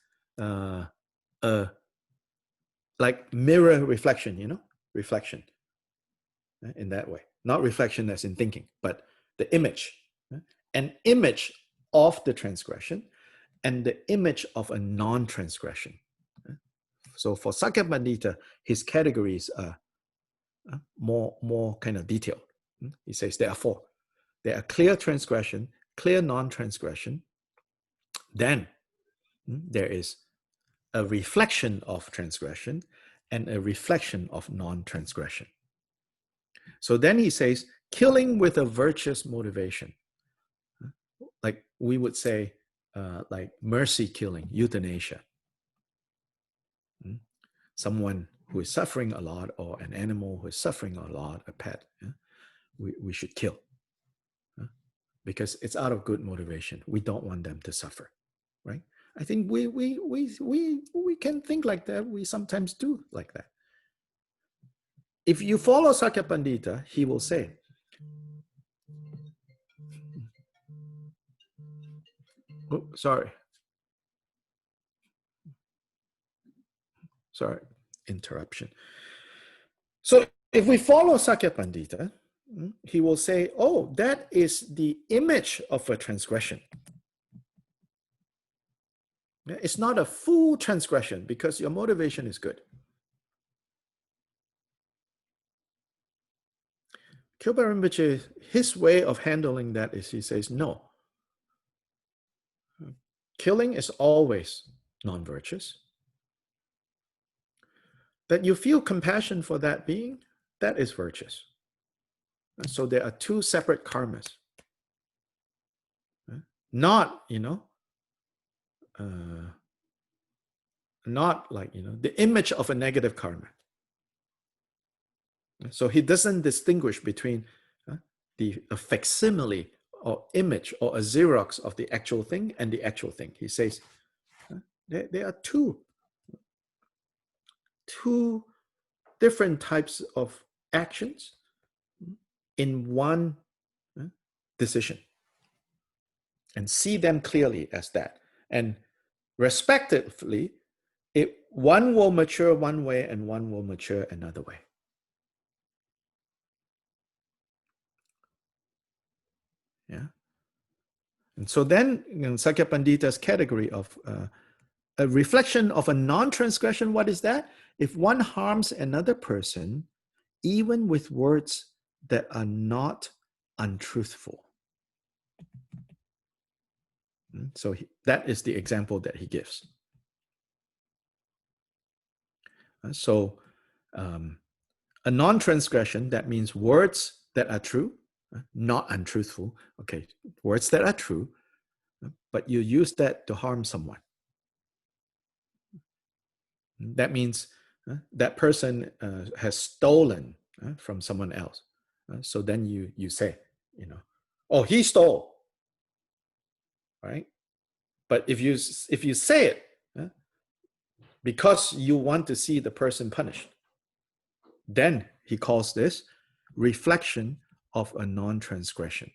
like mirror reflection, reflection in that way. Not reflection as in thinking, but the image. An image of the transgression and the image of a non-transgression. So for Sakya Pandita, his categories are more kind of detailed. He says there are four. There are clear transgression, clear non-transgression. Then there is a reflection of transgression and a reflection of non-transgression. So then he says, killing with a virtuous motivation. Like we would say, like mercy killing, euthanasia. Someone who is suffering a lot, or an animal who is suffering a lot, a pet, we should kill. Because it's out of good motivation. We don't want them to suffer, right? I think we can think like that. We sometimes do like that. If you follow Sakya Pandita, he will say, oh, sorry, interruption. So if we follow Sakya Pandita, he will say, oh, that is the image of a transgression. It's not a full transgression because your motivation is good. Kyopa Rinpoche, his way of handling that is he says, no. Killing is always non-virtuous. That you feel compassion for that being, that is virtuous. So there are two separate karmas. Not, not like, the image of a negative karma. So he doesn't distinguish between a facsimile or image or a Xerox of the actual thing and the actual thing. He says there are two different types of actions in one decision, and see them clearly as that. And respectively, one will mature one way and one will mature another way. Yeah. And so then in Sakya Pandita's category of a reflection of a non-transgression, what is that? If one harms another person, even with words that are not untruthful. So that is the example that he gives. So a non-transgression, that means words that are true, not untruthful. Okay, words that are true, but you use that to harm someone. That means that person has stolen from someone else. So then you say, oh, he stole, right? But if you say it because you want to see the person punished, then he calls this reflection of a non-transgression.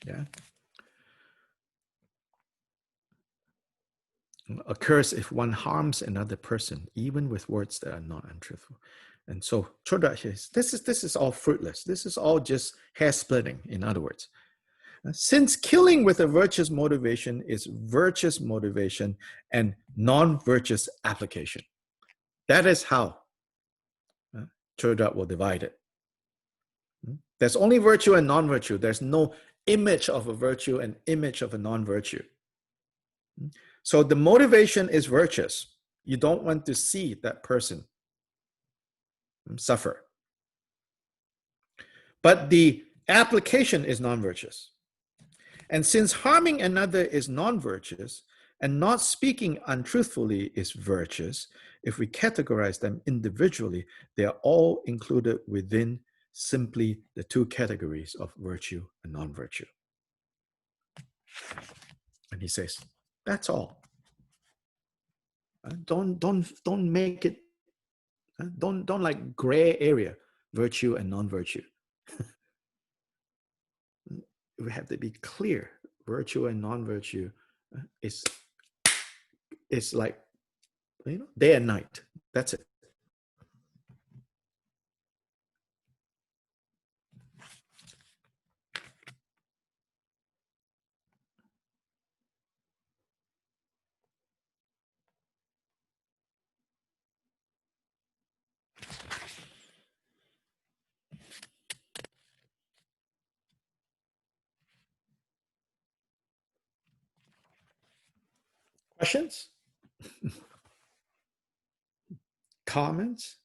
Yeah. Occurs if one harms another person, even with words that are not untruthful. And so Chodra says, this is all fruitless. This is all just hair splitting, in other words. Since killing with a virtuous motivation is virtuous motivation and non-virtuous application. That is how Chodrat will divide it. There's only virtue and non-virtue. There's no image of a virtue and image of a non-virtue. So the motivation is virtuous. You don't want to see that person suffer. But the application is non-virtuous. And since harming another is non-virtuous and not speaking untruthfully is virtuous, if we categorize them individually, they are all included within simply the two categories of virtue and non-virtue. And he says, that's all. Don't make it, don't like gray area, virtue and non-virtue. We have to be clear. Virtue and non-virtue is like, day and night. That's it. Questions? Comments?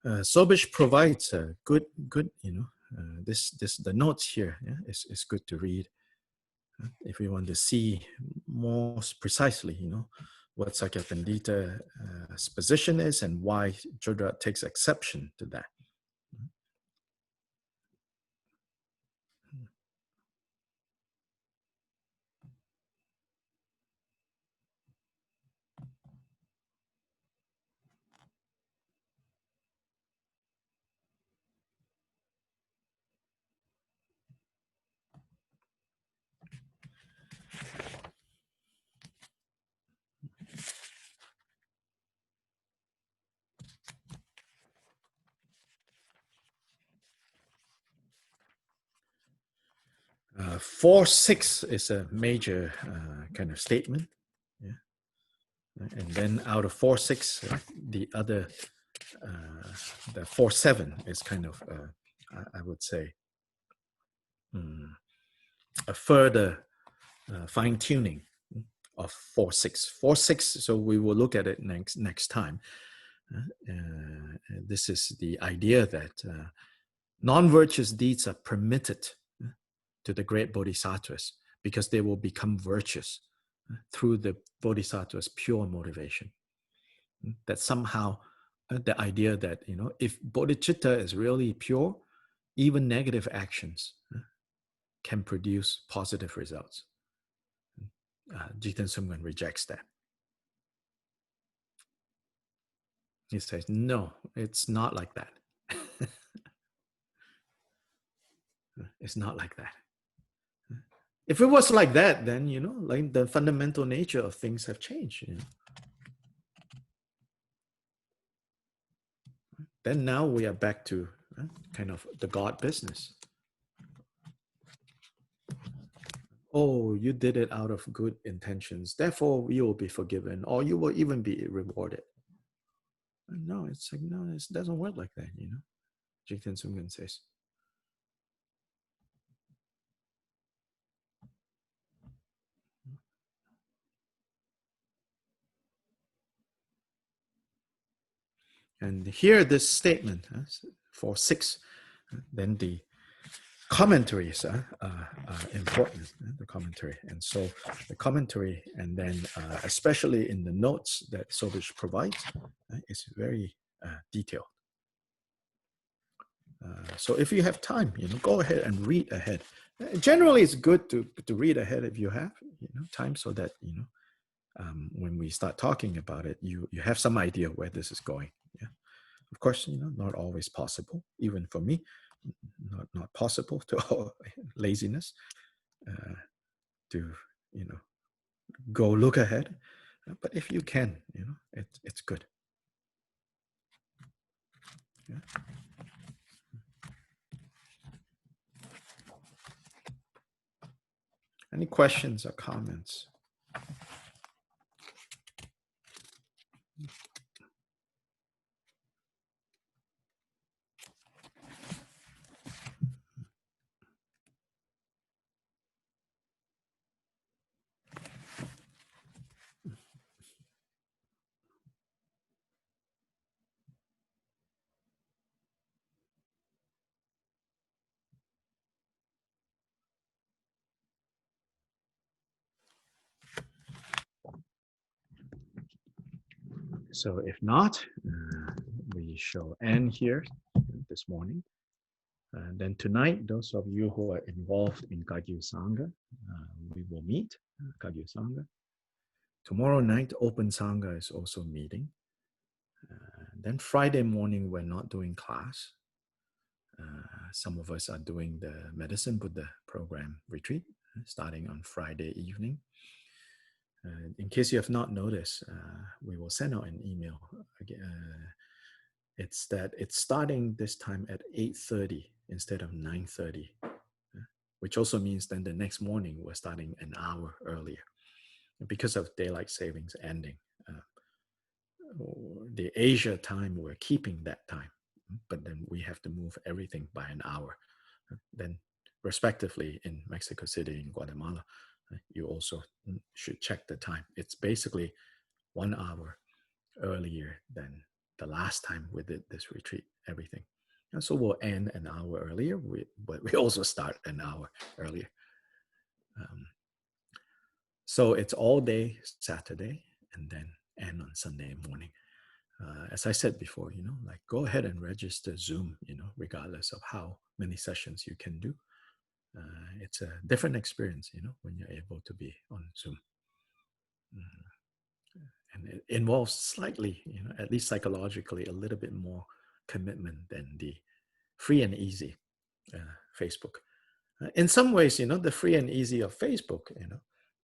Sobish provides a good, the notes here is good to read. If we want to see more precisely, what Sakya Pandita's position is and why Chodra takes exception to that. Uh, 4-6 is a major kind of statement. Yeah. And then out of 4-6, the other, the 4-7 is kind of, I would say, a further fine-tuning of 4-6. 4-6, so we will look at it next time. This is the idea that non-virtuous deeds are permitted to the great bodhisattvas because they will become virtuous through the bodhisattva's pure motivation. That somehow the idea that, if bodhicitta is really pure, even negative actions can produce positive results. Jiten Sumgan rejects that. He says, no, it's not like that. It's not like that. If it was like that, then, like the fundamental nature of things have changed. Then now we are back to kind of the God business. Oh, you did it out of good intentions, therefore you will be forgiven, or you will even be rewarded. No, it's like, no, it doesn't work like that, Jigten Sumgan says. And here, this statement, 4-6, then the commentaries important, the commentary. And so the commentary, and then especially in the notes that Sobish provides, is very detailed. So if you have time, go ahead and read ahead. Generally, it's good to read ahead if you have time, so that when we start talking about it, you have some idea where this is going. Yeah, of course, not always possible, even for me, not possible to laziness to go look ahead. But if you can, it's good. Yeah. Any questions or comments? So if not, we shall end here this morning. Then tonight, those of you who are involved in Kagyu Sangha, we will meet Kagyu Sangha. Tomorrow night, Open Sangha is also meeting. Then Friday morning, we're not doing class. Some of us are doing the Medicine Buddha program retreat, starting on Friday evening. In case you have not noticed, we will send out an email. It's that it's starting this time at 8:30 instead of 9:30, which also means then the next morning we're starting an hour earlier because of daylight savings ending. The Asia time, we're keeping that time, but then we have to move everything by an hour. Then respectively in Mexico City and Guatemala, you also should check the time. It's basically 1 hour earlier than the last time we did this retreat, everything. And so we'll end an hour earlier, but we also start an hour earlier. So it's all day Saturday and then end on Sunday morning. As I said before, like go ahead and register Zoom, regardless of how many sessions you can do. It's a different experience, when you're able to be on Zoom. And it involves slightly, at least psychologically, a little bit more commitment than the free and easy Facebook. In some ways, the free and easy of Facebook,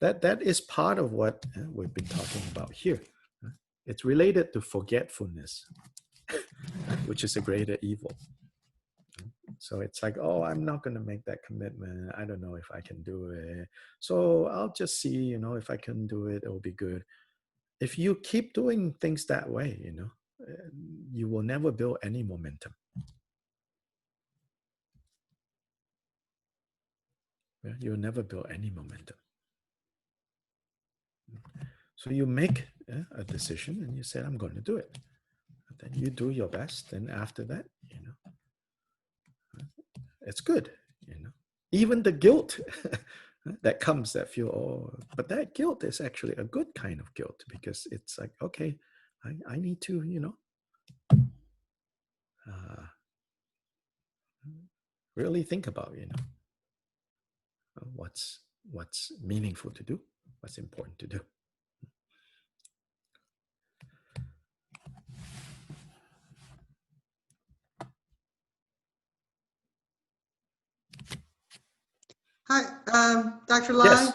that is part of what we've been talking about here. It's related to forgetfulness, which is a greater evil. So it's like, oh, I'm not going to make that commitment. I don't know if I can do it. So I'll just see, if I can do it, it'll be good. If you keep doing things that way, you will never build any momentum. You'll never build any momentum. So you make a decision and you say, I'm going to do it. Then you do your best. And after that, it's good. Even the guilt that comes, that feel, oh, but that guilt is actually a good kind of guilt, because it's like, okay, I need to, really think about, what's meaningful to do, what's important to do. Hi, Dr. Lai. Yes.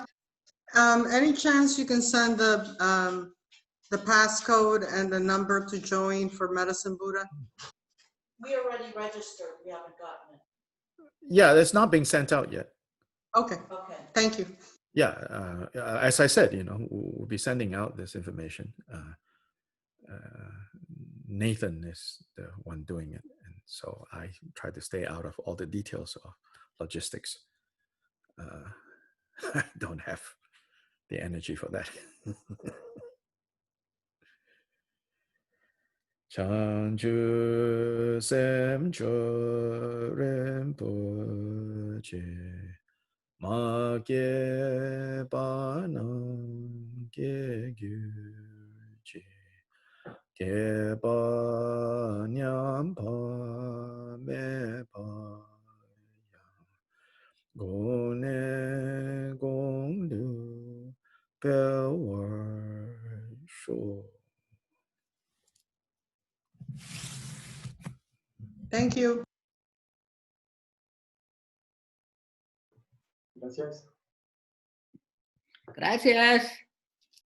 Any chance you can send the passcode and the number to join for Medicine Buddha? We already registered. We haven't gotten it. Yeah, it's not being sent out yet. Okay. Okay. Thank you. Yeah, as I said, we'll be sending out this information. Nathan is the one doing it, and so I try to stay out of all the details of logistics. I don't have the energy for that. Chanju Sem Jo Rinpoche ma ge ba nam ge gyu ji ge ba nyam pa me pa yang go ne gong lu pe wer shu. Thank you. Gracias. Gracias.